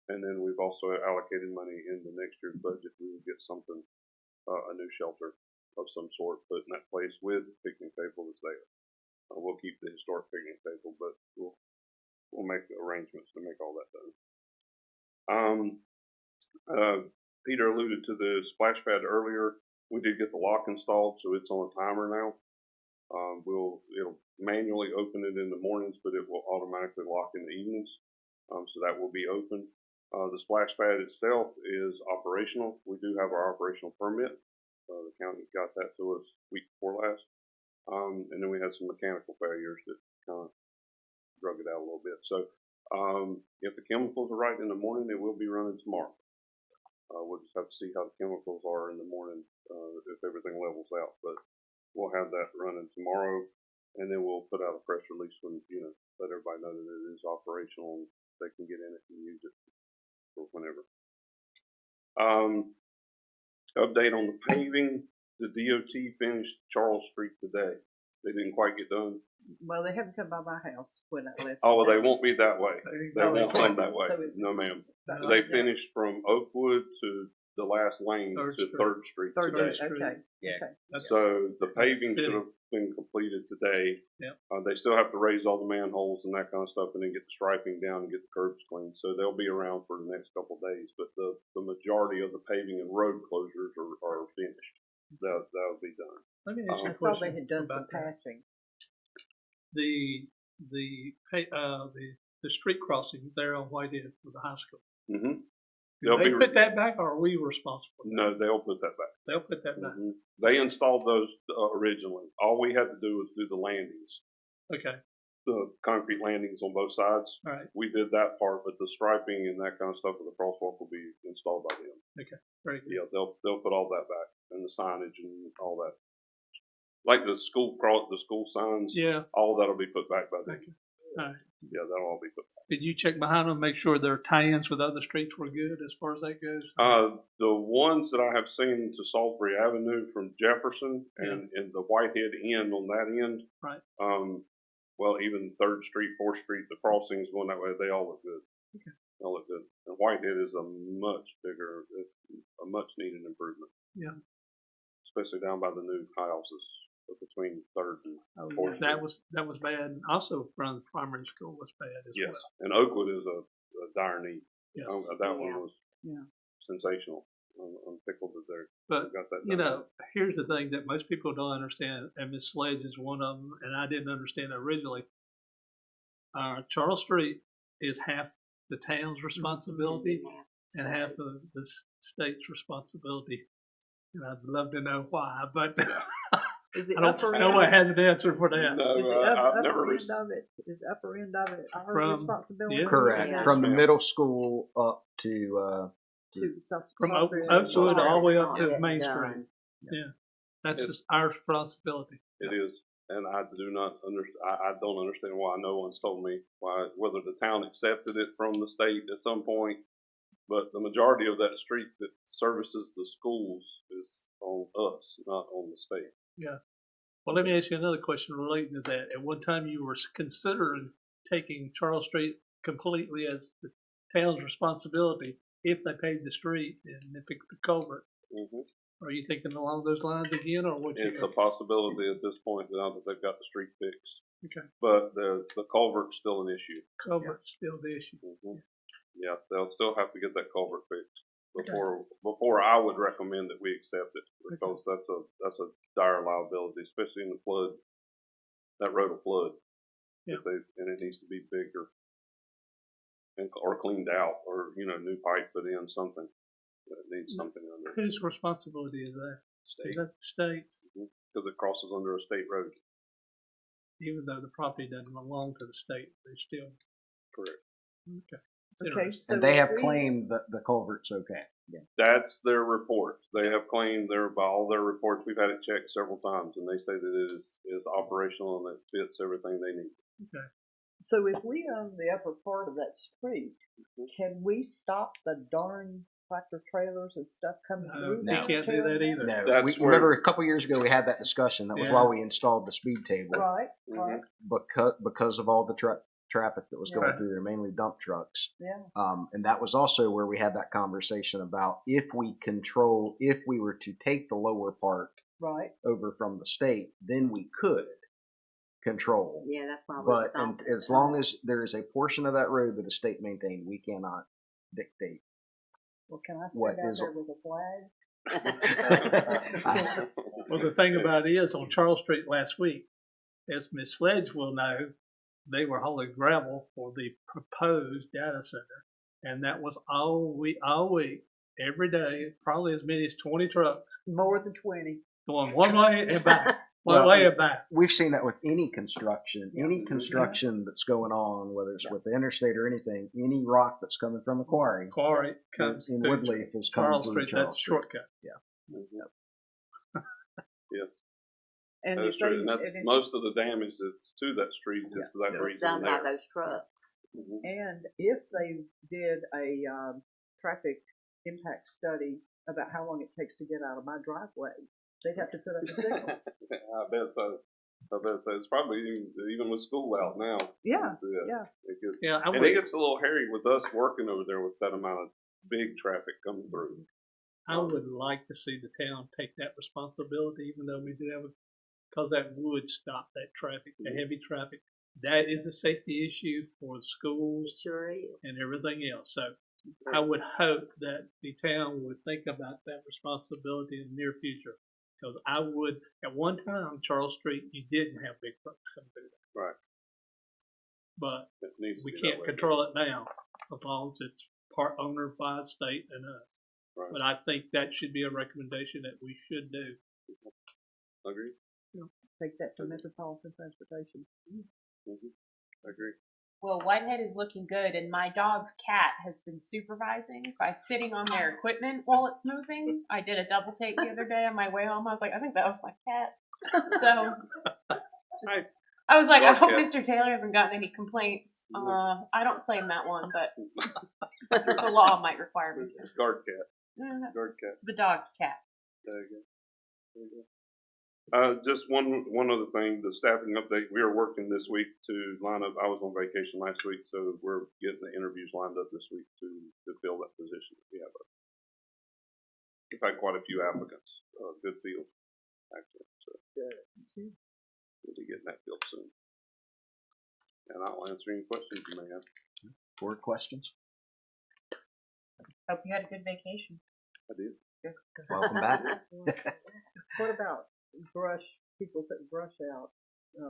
And then we've also allocated money in the next year's budget. We will get something, a new shelter of some sort put in that place with the picnic table that's there. We'll keep the historic picnic table, but we'll make arrangements to make all that done. Peter alluded to the splash pad earlier. We did get the lock installed, so it's on a timer now. It'll manually open it in the mornings, but it will automatically lock in the evenings. So that will be open. The splash pad itself is operational. We do have our operational permit. The county got that to us week before last. And then we had some mechanical failures that kind of drug it out a little bit. So if the chemicals are right in the morning, it will be running tomorrow. We'll just have to see how the chemicals are in the morning if everything levels out. But we'll have that running tomorrow, and then we'll put out a press release when, let everybody know that it is operational and they can get in it and use it or whenever. Update on the paving. The DOT finished Charles Street today. They didn't quite get done. Well, they haven't come by my house when I left. Oh, well, they won't be that way. They Oh, won't okay. come that way. So it's- No, ma'am. Oh, They okay. finished from Oakwood to the last lane Third to Street. 3rd Street Third today. Street, okay. Yeah. Okay. That's, So the paving city. should have been completed today. Yep. They still have to raise all the manholes and that kind of stuff and then get the striping down and get the curbs cleaned. So they'll be around for the next couple of days. But the majority of the paving and road closures are finished. That'll be done. let me ask you I a saw they question had done some about that. patching. The street crossing there on Whitehead for the high school. Mm-hmm. Do they put that back, or are we responsible? No, they'll put that back. They'll put that back. Mhm. They installed those originally. All we had to do was do the landings, Okay, the concrete landings on both sides. all right, We did that part, but the striping and that kind of stuff for the crosswalk will be installed by them. very good. Yeah, they'll put all that back and the signage and all that. Like the school signs, Yeah, all that'll be put back by them. okay, all right. Yeah, that'll all be put back. Did you check behind them, make sure their tie-ins with other streets were good as far as that goes? The ones that I have seen to Salisbury Avenue from Jefferson and the Whitehead end on that end. Right. Well, even 3rd Street, 4th Street, the crossings going that way, they all look good. Okay. They all look good. And Whitehead is a much needed improvement. Yeah. Especially down by the new houses between 3rd and Oh, 4th yeah, Street. that was bad. And also, from the primary school was bad as Yes. well. And Oakwood is a dire need. Yes. That one was Yeah. sensational. I'm tickled that they But, got that you done. know, here's the thing that most people don't understand, and Ms. Sledge is one of them, and I didn't understand it originally. Charles Street is half the town's responsibility and half of the state's responsibility. And I'd love to know why, but Is the I don't upper know. end? I has an answer for that. No, Is the I've upper never. end of it? Is the upper end of it our From- responsibility? yeah. Correct. Yeah. From the Yes, ma'am. middle school up to To South From Salisbury. Oakwood all the way up to Get Main done. Street. Yeah, that's Yes. just our responsibility. It is, and I do not I don't understand why no one's told me whether the town accepted it from the state at some point, but the majority of that street that services the schools is on us, not on the state. Yeah. Well, let me ask you another question relating to that. At one time, you were considering taking Charles Street completely as the town's responsibility if they paved the street and they fixed the culvert. Mm-hmm. Are you thinking along those lines again, or what? It's a possibility at this point now that they've got the street fixed, Okay. but the culvert's still an issue. Culvert's still the issue. Mm-hmm. Yeah, they'll still have to get that culvert fixed before I would recommend that we accept it, because that's a dire liability, especially in the flood. That road will flood, Yeah. and it needs to be bigger or cleaned out, or new pipe put in, something. It needs something under it. Whose responsibility is that? State, Is that the state's? because it crosses under a state road. Even though the property doesn't belong to the state, they still. Correct. Okay. Okay, so and they have if we- claimed that the culvert's okay. Yeah. That's their report. They have claimed by all their reports. We've had it checked several times, and they say that it is operational and it fits everything they need. Okay. So if we own the upper part of that street, can we stop the darn tractor trailers and stuff coming through. You can't do that either. No, That's we remember a couple years ago we had that discussion. That was Yeah. why we installed the speed table. Right, right. Because of all the traffic that was going Right. through there, mainly dump trucks. Yeah. And that was also where we had that conversation about if we were to take the lower part Right. over from the state, then we could control. Yeah, that's why we But thought that. as long as there is a portion of that road that the state maintained, we cannot dictate. Well, can I What stand out is- there with a flag? Well, the thing about it is, on Charles Street last week, as Miss Sledge will know, they were hauling gravel for the proposed data center, and that was all week, every day, probably as many as 20 trucks More than 20. going one way and back, one Well, way and back. We've seen that with any construction, that's going on, whether it's with the interstate or anything, any rock that's coming from a quarry Quarry comes in through Woodleaf is coming Charles through Street. Charles That's a Street. shortcut. Yes, And that's if true. they- And that's and if- most of the damage that's to that street is for that It's reason done by there. those trucks. And if they did a traffic impact study about how long it takes to get out of my driveway, they'd have to put up a signal. I bet so. It's probably even with school out now. Yeah, Yeah. It gets, Yeah, I and would, it gets a little hairy with us working over there with that amount of big traffic coming through. I would like to see the town take that responsibility, even though we do have because that would stop that traffic, the heavy traffic. That is a safety issue for the schools Sure is. and everything else. So I would hope that the town would think about that responsibility in the near future. Because I would, at one time, Charles Street, you didn't have big trucks come through there. Right. But It needs to we be that can't way. control it now, as long as it's part owner by the state and us. Right. But I think that should be a recommendation that we should do. Agree. Take that to metropolitan transportation. I agree. Well, Whitehead is looking good, and my dog's cat has been supervising by sitting on their equipment while it's moving. I did a double take the other day on my way home. I was like, I think that was my cat. So, just, I was like, I hope Mr. Taylor hasn't gotten any complaints. I don't claim that one, but the law might require me to. Guard cat. Guard cat. It's the dog's cat. There you go. There you go. Just one other thing, the staffing update. We are working this week to line up. I was on vacation last week, so we're getting the interviews lined up this week to fill that position that we have up. We've had quite a few applicants. Good field, actually. So we'll be getting that filled soon. And I'll answer any questions you may have. Board questions? Hope you had a good vacation. I did. Welcome back. What about brush, people putting brush out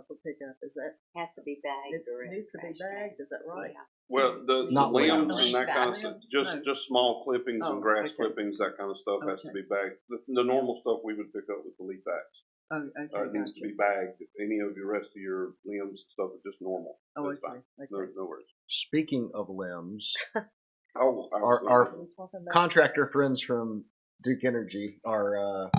for pickup? Is that? Has to be bagged. It needs to be bagged, is that right? Yeah. Well, the Not limbs limbs. and that kind of stuff, just small clippings Oh, and grass okay. clippings, that kind of stuff has to be bagged. The normal stuff we would pick up with the leaf bags. Oh, okay. It needs to gotcha. be bagged. Any of the rest of your limbs and stuff is just normal. Oh, That's okay. fine. Okay. No worries. Speaking of limbs, Oh, our absolutely. contractor friends from Duke Energy are out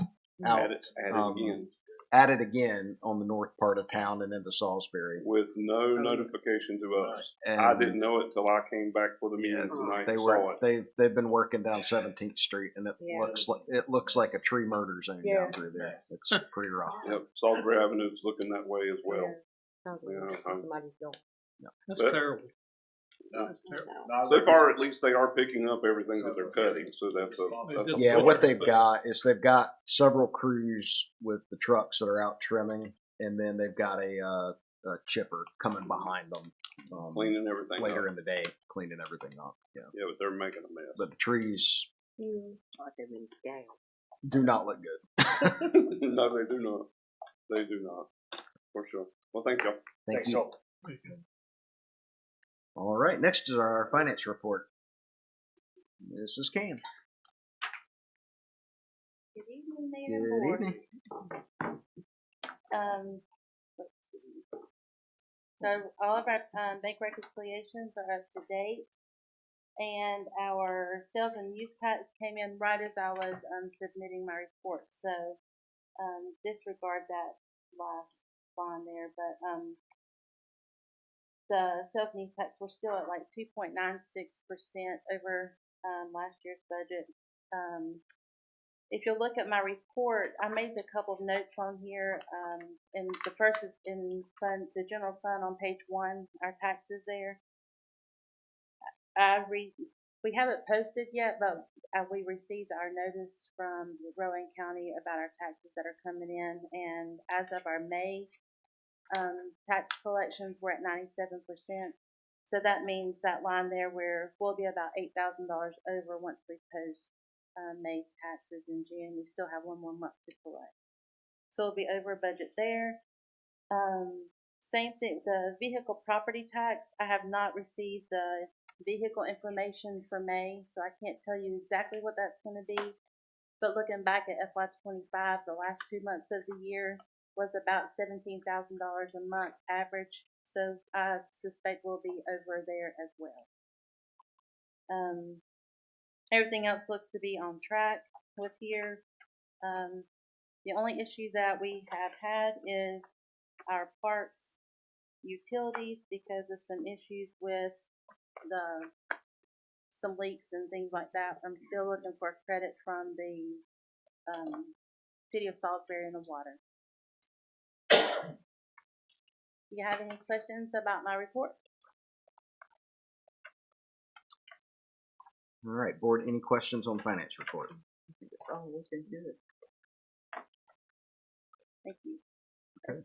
At it again. at it again on the north part of town and into Salisbury. With no notification to us. And I didn't know it till I came back for the meeting tonight They and saw were it. they've been working down 17th Street, and Yeah. it looks like a tree murder zone Yeah. down through there. It's pretty rough. Yep, Salisbury Avenue's looking that way as well. Sounds Yeah, like I'm- somebody's going. That's But- terrible. No. That's terrible. So far, at least they are picking up everything that they're cutting, so that's a Yeah, what they've got is they've got several crews with the trucks that are out trimming, and then they've got a chipper coming behind them cleaning everything later up. in the day, cleaning everything up. Yeah, Yeah, but they're making a mess. but the trees Like they've been scaled. do not look good. No, they do not. They do not. For sure. Well, thank y'all. Thank you. All right, next is our finance report. This is Cam. Good evening, Mayor Good and Board. evening. Let's see. So all of our bank reconciliations are up to date, and our sales and use tax came in right as I was submitting my report. So disregard that last line there, but the sales and use tax, we're still at like 2.96% over last year's budget. If you look at my report, I made a couple of notes on here. And the first is in the general fund on page 1, our taxes there. We haven't posted yet, but we received our notice from Rowan County about our taxes that are coming in. And as of our May tax collections, we're at 97%. So that means that line there we'll be about $8,000 over once we post May's taxes in June. We still have 1 more month to collect. So we'll be over budget there. Same thing, the vehicle property tax. I have not received the vehicle information for May, so I can't tell you exactly what that's going to be. But looking back at FY25, the last 2 months of the year was about $17,000 a month average. So I suspect we'll be over there as well. Everything else looks to be on track with here. The only issue that we have had is our parks utilities because of some issues with some leaks and things like that. I'm still looking for credit from the city of Salisbury in the water. Do you have any questions about my report? All right, board, any questions on finance report? I think it's all looking good. Thank you. Okay.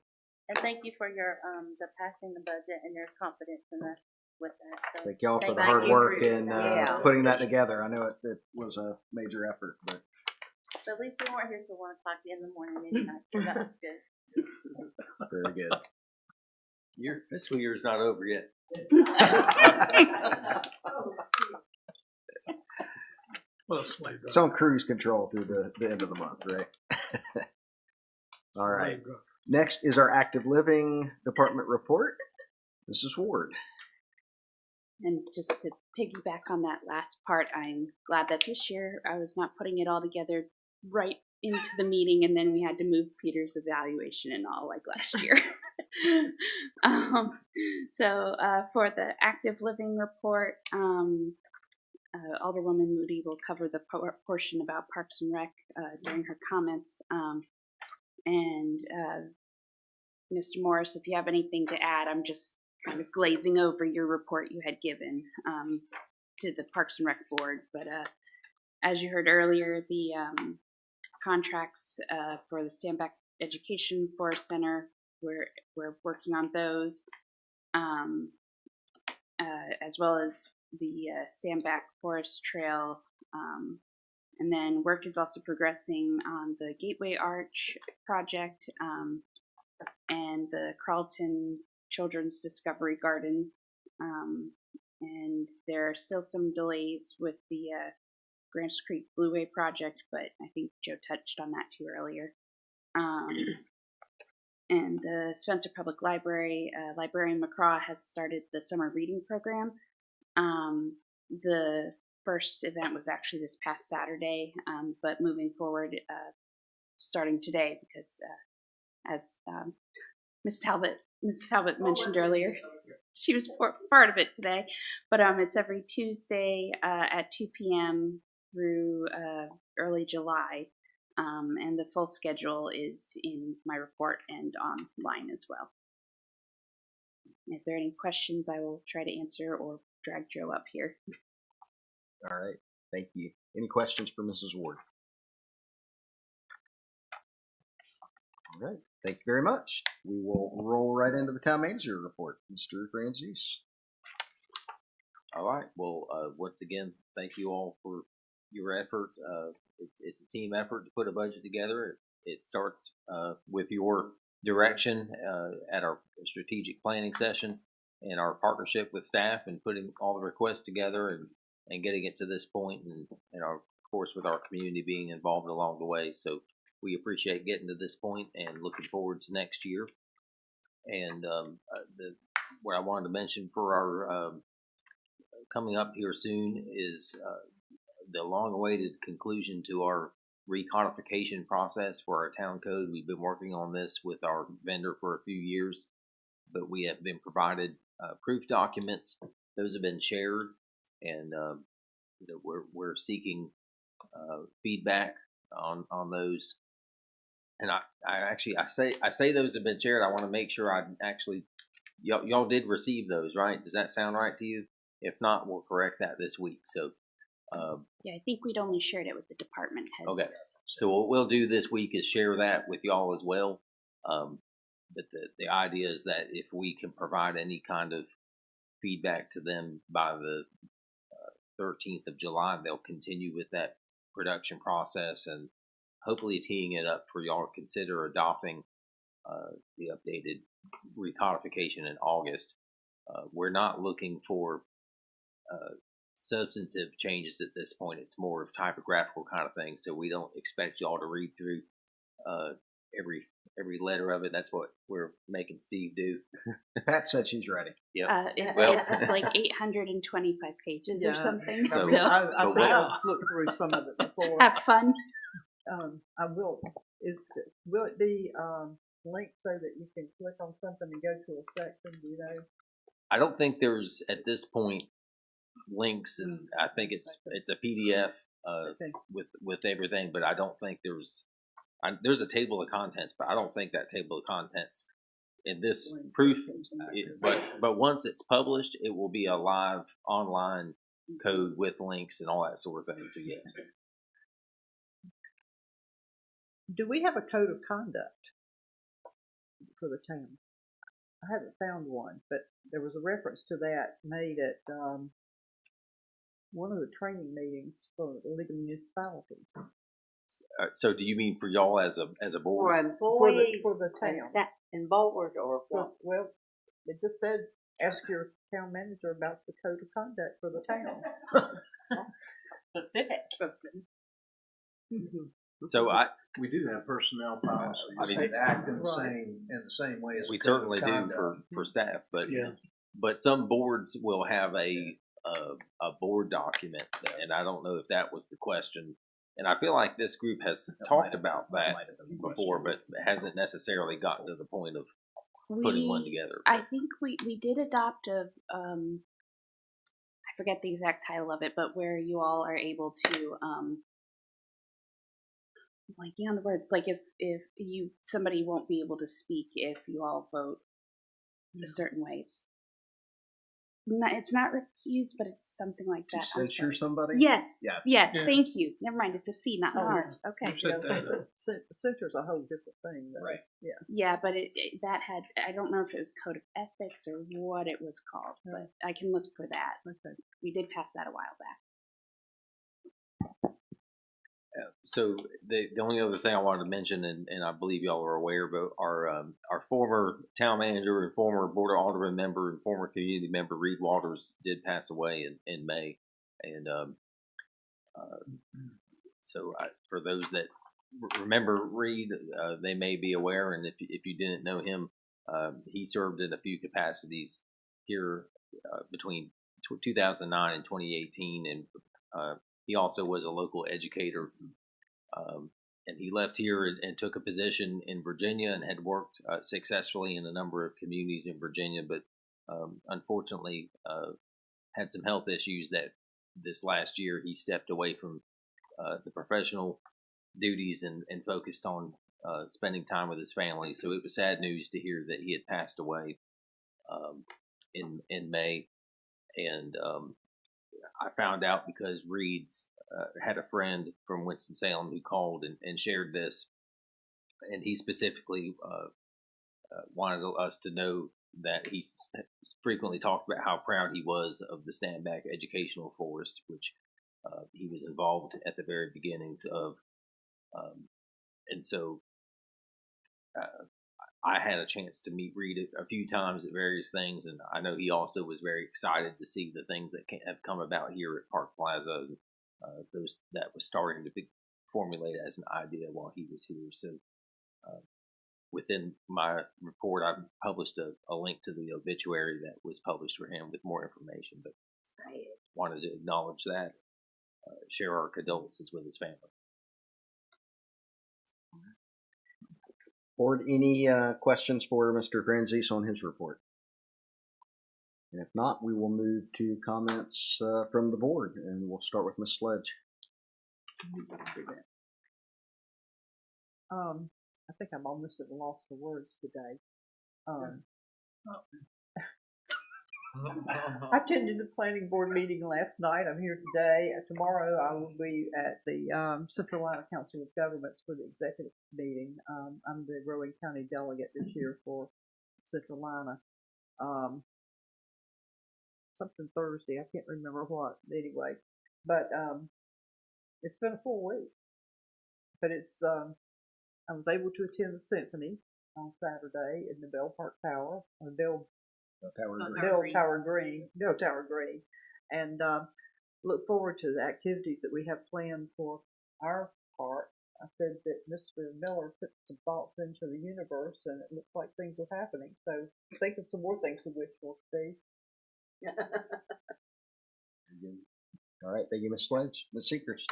And thank you for your the passing the budget and your confidence in us with that. So Thank y'all for the thank hard you. work in Yeah. putting that together. I know it was a major effort, but So at least we weren't here till 1 o'clock in the morning midnight, so that was good. very good. Your fiscal year's not over yet. It's on cruise control through the end of the month, right? All right. Next is our active living department report. Mrs. Ward. And just to piggyback on that last part, I'm glad that this year I was not putting it all together right into the meeting, and then we had to move Peter's evaluation and all like last year. So for the active living report, Alderwoman Moody will cover the portion about Parks and Rec during her comments. And Mr. Morris, if you have anything to add, I'm just kind of glazing over your report you had given to the Parks and Rec Board. But as you heard earlier, the contracts for the Standback Education Forest Center, we're working on those, as well as the Standback Forest Trail. And then work is also progressing on the Gateway Arch project and the Carlton Children's Discovery Garden. And there are still some delays with the Grants Creek Blueway project, but I think Joe touched on that too earlier. And the Spencer Public Library, Librarian McCraw has started the summer reading program. The first event was actually this past Saturday, but moving forward, starting today, because as Ms. Talbot mentioned earlier, she was part of it today. But it's every Tuesday at 2 p.m. through early July, and the full schedule is in my report and online as well. If there are any questions, I will try to answer or drag Joe up here. All right, thank you. Any questions for Mrs. Ward? All right, thank you very much. We will roll right into the town manager report. Mr. Franzese. All right. Well, once again, thank you all for your effort. It's a team effort to put a budget together. It starts with your direction at our strategic planning session and our partnership with staff and putting all the requests together and getting it to this point, and of course with our community being involved along the way. So we appreciate getting to this point and looking forward to next year. And what I wanted to mention for our coming up here soon is the long-awaited conclusion to our recodification process for our town code. We've been working on this with our vendor for a few years, but we have been provided proof documents. Those have been shared, and we're seeking feedback on those. And I say those have been shared. I want to make sure I actually y'all did receive those, right? Does that sound right to you? If not, we'll correct that this week. So. Yeah, I think we'd only shared it with the department heads. Okay. So what we'll do this week is share that with y'all as well. But the idea is that if we can provide any kind of feedback to them by the 13th of July, they'll continue with that production process and hopefully teeing it up for y'all to consider adopting the updated recodification in August. We're not looking for substantive changes at this point. It's more of typographical kind of things, so we don't expect y'all to read through every letter of it. That's what we're making Steve do. Pat said she's ready. Yeah, it's like 825 pages or something. So, I've looked through some of it before. Have fun. I will. Will it be linked so that you can click on something and go to a section? Do you know? I don't think there's at this point links, and I think it's a PDF with everything, but I don't think there's a table of contents, but I don't think that table of contents in this proof. But once it's published, it will be a live online code with links and all that sort of thing. So yes. Do we have a code of conduct for the town? I haven't found one, but there was a reference to that made at one of the training meetings for the League of Municipalities. So do you mean for y'all as a board? For employees for the town. In board or what? Well, it just said ask your town manager about the code of conduct for the town. Specific. So we do have personnel policies. I mean, that act in the same way as we certainly do for staff, but some boards will have a board document, and I don't know if that was the question. And I feel like this group has talked about that before, but hasn't necessarily gotten to the point of putting one together. I think we did adopt I forget the exact title of it, but where you all are able to blanking on the words, like if somebody won't be able to speak if you all vote a certain way. It's not recused, but it's something like that. Censure somebody? Yes. Yeah. Yes. Thank you. Never mind. It's a C, not an R. Okay. Censure's a whole different thing, though. Right. Yeah. Yeah, but that had, I don't know if it was code of ethics or what it was called, but I can look for that. Okay. We did pass that a while back. So the only other thing I wanted to mention, and I believe y'all are aware, but our former town manager and former board of alderman member and former community member Reed Waters did pass away in May, and so for those that remember Reed, they may be aware, and if you didn't know him, he served in a few capacities here between 2009 and 2018, and he also was a local educator, and he left here and took a position in Virginia and had worked successfully in a number of communities in Virginia, but unfortunately had some health issues that this last year he stepped away from the professional duties and focused on spending time with his family. So it was sad news to hear that he had passed away in May, and I found out because Reed's had a friend from Winston-Salem who called and shared this, and he specifically wanted us to know that he frequently talked about how proud he was of the Standback Educational Forest, which he was involved at the very beginnings of, and so I had a chance to meet Reed a few times at various things, and I know he also was very excited to see the things that have come about here at Park Plaza. That was starting to be formulated as an idea while he was here. So within my report, I published a link to the obituary that was published for him with more information, but wanted to acknowledge that, share our condolences with his family. Board, any questions for Mr. Franzese on his report? And if not, we will move to comments from the board, and we'll start with Ms. Sledge. I think I'm almost at a loss for words today. I attended the planning board meeting last night. I'm here today. Tomorrow I will be at the Central Carolina Council of Governments for the executive meeting. I'm the Rowan County delegate this year for Central Carolina. Something Thursday, I can't remember what anyway. But it's been a full week. But it's I was able to attend the symphony on Saturday in the Bell Park Tower, Bell Tower Green, and look forward to the activities that we have planned for our park. I said that Mr. Miller put some thoughts into the universe, and it looks like things are happening. So think of some more things to wish for, Steve. All right, thank you, Ms. Sledge. Ms. Seekers.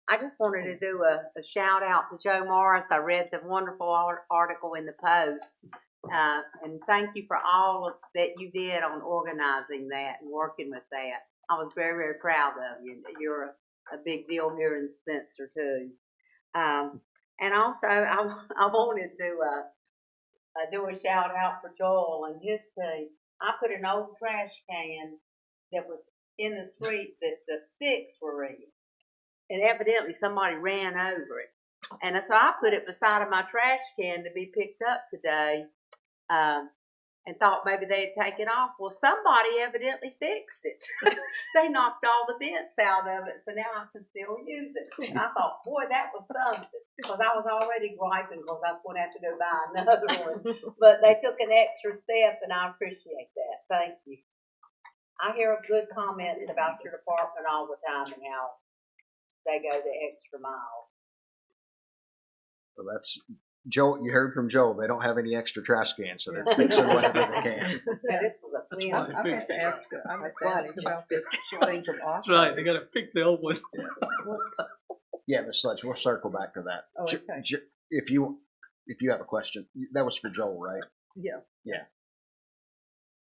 I just wanted to do a shout out to Joe Morris. I read the wonderful article in the Post, and thank you for all that you did on organizing that and working with that. I was very, very proud of you. You're a big deal here in Spencer too. And also, I wanted to do a shout out for Joel and his thing. I put an old trash can that was in the street that the sticks were in. And evidently somebody ran over it. And so I put it beside of my trash can to be picked up today, and thought maybe they'd take it off. Well, somebody evidently fixed it. They knocked all the dents out of it, so now I can still use it. And I thought, boy, that was something, because I was already griping because I was going to have to go buy another one. But they took an extra step, and I appreciate that. Thank you. I hear good comments about your department all the time and how they go the extra mile. Well, that's Joel. You heard from Joel. They don't have any extra trash cans, so they're fixing whatever they can. Yeah, this was a clean. I'm going to ask about this. Things of That's right. They got to fix the old one. Yeah, Ms. Sledge. We'll circle back to that. Oh, okay. If you have a question, that was for Joel, right? Yeah. Yeah.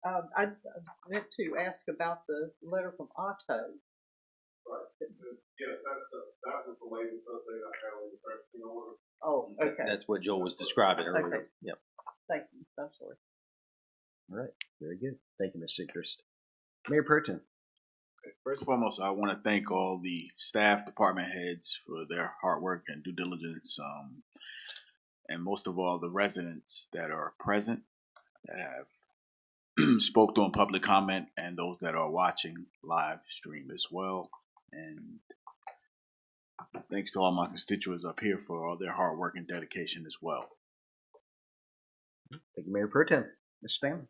I meant to ask about the letter from Otto. Right. Yeah, that was the latest update I had on the purchasing order. Oh, okay. That's what Joel was describing earlier. Okay. Yep. Thank you. I'm sorry. All right. Very good. Thank you, Ms. Seacrest. Mayor Pro Tem. First and foremost, I want to thank all the staff, department heads for their hard work and due diligence, and most of all, the residents that are present, that have spoke during public comment, and those that are watching live stream as well. And thanks to all my constituents up here for all their hard work and dedication as well. Thank you, Mayor Pro Tem. Ms. Stanley.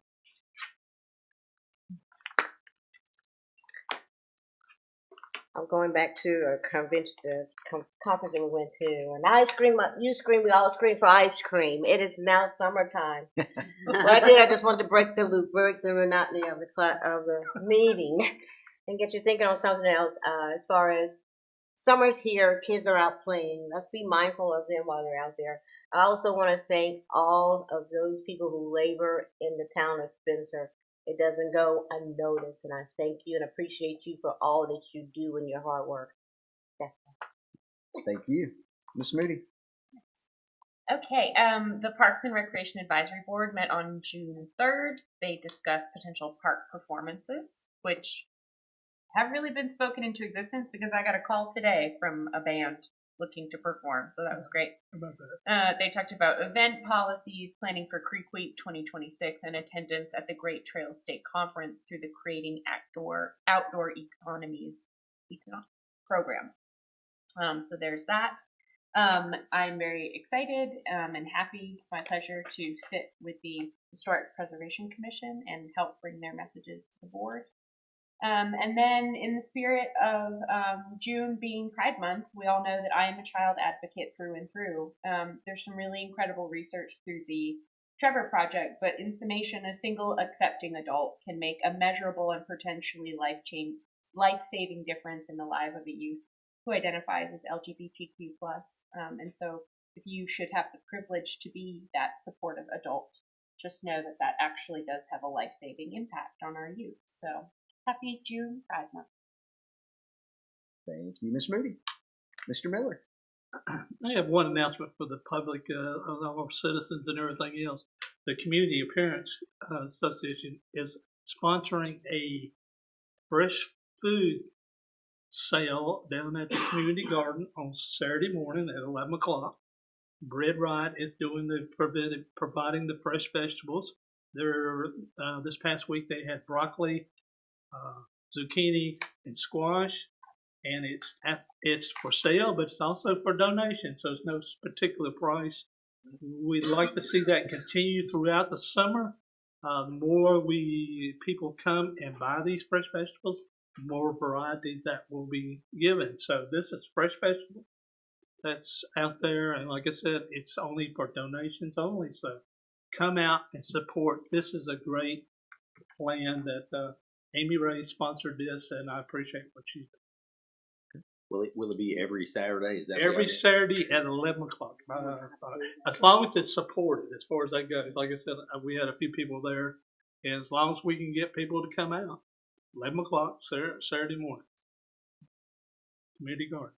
I'm going back to a convention, conference that we went to, and ice cream. You scream, we all scream for ice cream. It is now summertime. What I did, I just wanted to break the loop, break the monotony of the meeting, and get you thinking on something else. As far as summer's here, kids are out playing. Let's be mindful of them while they're out there. I also want to thank all of those people who labor in the town of Spencer. It doesn't go unnoticed, and I thank you and appreciate you for all that you do and your hard work. That's all. Thank you. Ms. Moody. Okay, the Parks and Recreation Advisory Board met on June 3rd. They discussed potential park performances, which haven't really been spoken into existence because I got a call today from a band looking to perform, so that was great. They talked about event policies, planning for Creek Week 2026, and attendance at the Great Trails State Conference through the Creating Outdoor Economies program. So there's that. I'm very excited and happy. It's my pleasure to sit with the Historic Preservation Commission and help bring their messages to the board. And then in the spirit of June being Pride Month, we all know that I am a child advocate through and through. There's some really incredible research through the Trevor Project, but in summation, a single accepting adult can make a measurable and potentially life-saving difference in the life of a youth who identifies as LGBTQ+. And so if you should have the privilege to be that supportive adult, just know that that actually does have a life-saving impact on our youth. So happy June Pride Month. Thank you, Ms. Moody. Mr. Miller. I have one announcement for the public, of our citizens and everything else. The Community Appearance Association is sponsoring a fresh food sale down at the community garden on Saturday morning at 11 o'clock. Bread Right is doing providing the fresh vegetables. This past week they had broccoli, zucchini, and squash, and it's for sale, but it's also for donation, so it's no particular price. We'd like to see that continue throughout the summer. The more people come and buy these fresh vegetables, the more variety that will be given. So this is fresh vegetable that's out there, and like I said, it's only for donations only. So come out and support. This is a great plan that Amy Ray sponsored this, and I appreciate what she's doing. Will it be every Saturday? Is that Every Saturday at 11 o'clock. As long as it's supported, as far as that goes. Like I said, we had a few people there, and as long as we can get people to come out, 11 o'clock Saturday morning. Community garden.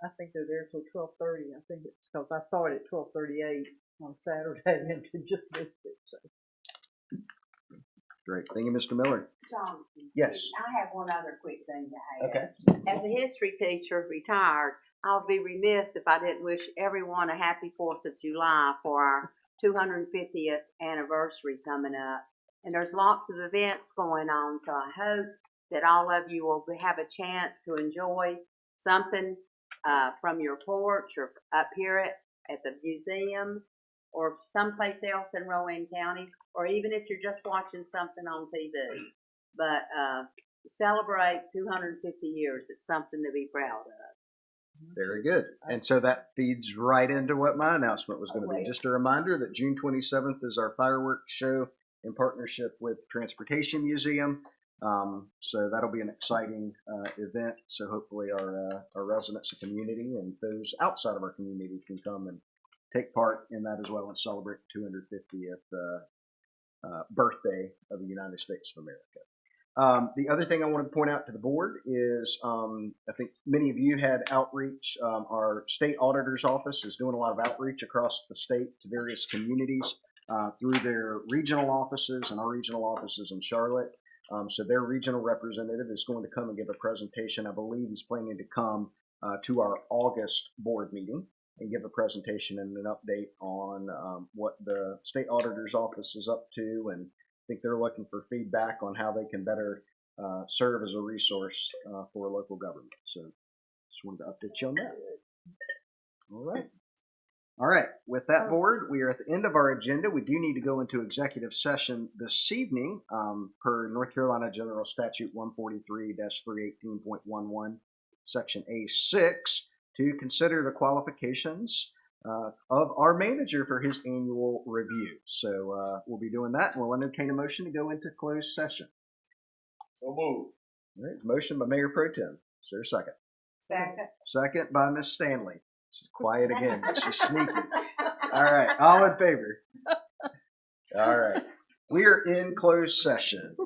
I think they're there till 12:30. I think it's because I saw it at 12:38 on Saturday and just missed it. So. Great. Thank you, Mr. Miller. John, Yes. I have one other quick thing to add. Okay. As a history teacher retired, I would be remiss if I didn't wish everyone a happy 4th of July for our 250th anniversary coming up. And there's lots of events going on, so I hope that all of you will have a chance to enjoy something from your porch or up here at the museum or someplace else in Rowan County, or even if you're just watching something on TV. But celebrate 250 years. It's something to be proud of. Very good. And so that feeds right into what my announcement was going to be. Just a reminder that June 27th is our fireworks show in partnership with Transportation Museum. So that'll be an exciting event. So hopefully our residents of the community and those outside of our community can come and take part in that as well and celebrate the 250th birthday of the United States of America. The other thing I want to point out to the board is I think many of you had outreach. Our state auditor's office is doing a lot of outreach across the state to various communities through their regional offices and our regional offices in Charlotte. So their regional representative is going to come and give a presentation. I believe he's planning to come to our August board meeting and give a presentation and an update on what the state auditor's office is up to, and I think they're looking for feedback on how they can better serve as a resource for local government. So just wanted to update you on that. All right. With that, board, we are at the end of our agenda. We do need to go into executive session this evening per North Carolina General Statute 143-318.11, Section A6, to consider the qualifications of our manager for his annual review. So we'll be doing that, and we'll entertain a motion to go into closed session. So moved. All right, motion by Mayor Pro Tem. Is there a second? Second. Second by Miss Stanley. She's quiet again, but she's sneaky. All right, all in favor? All right. We are in closed session.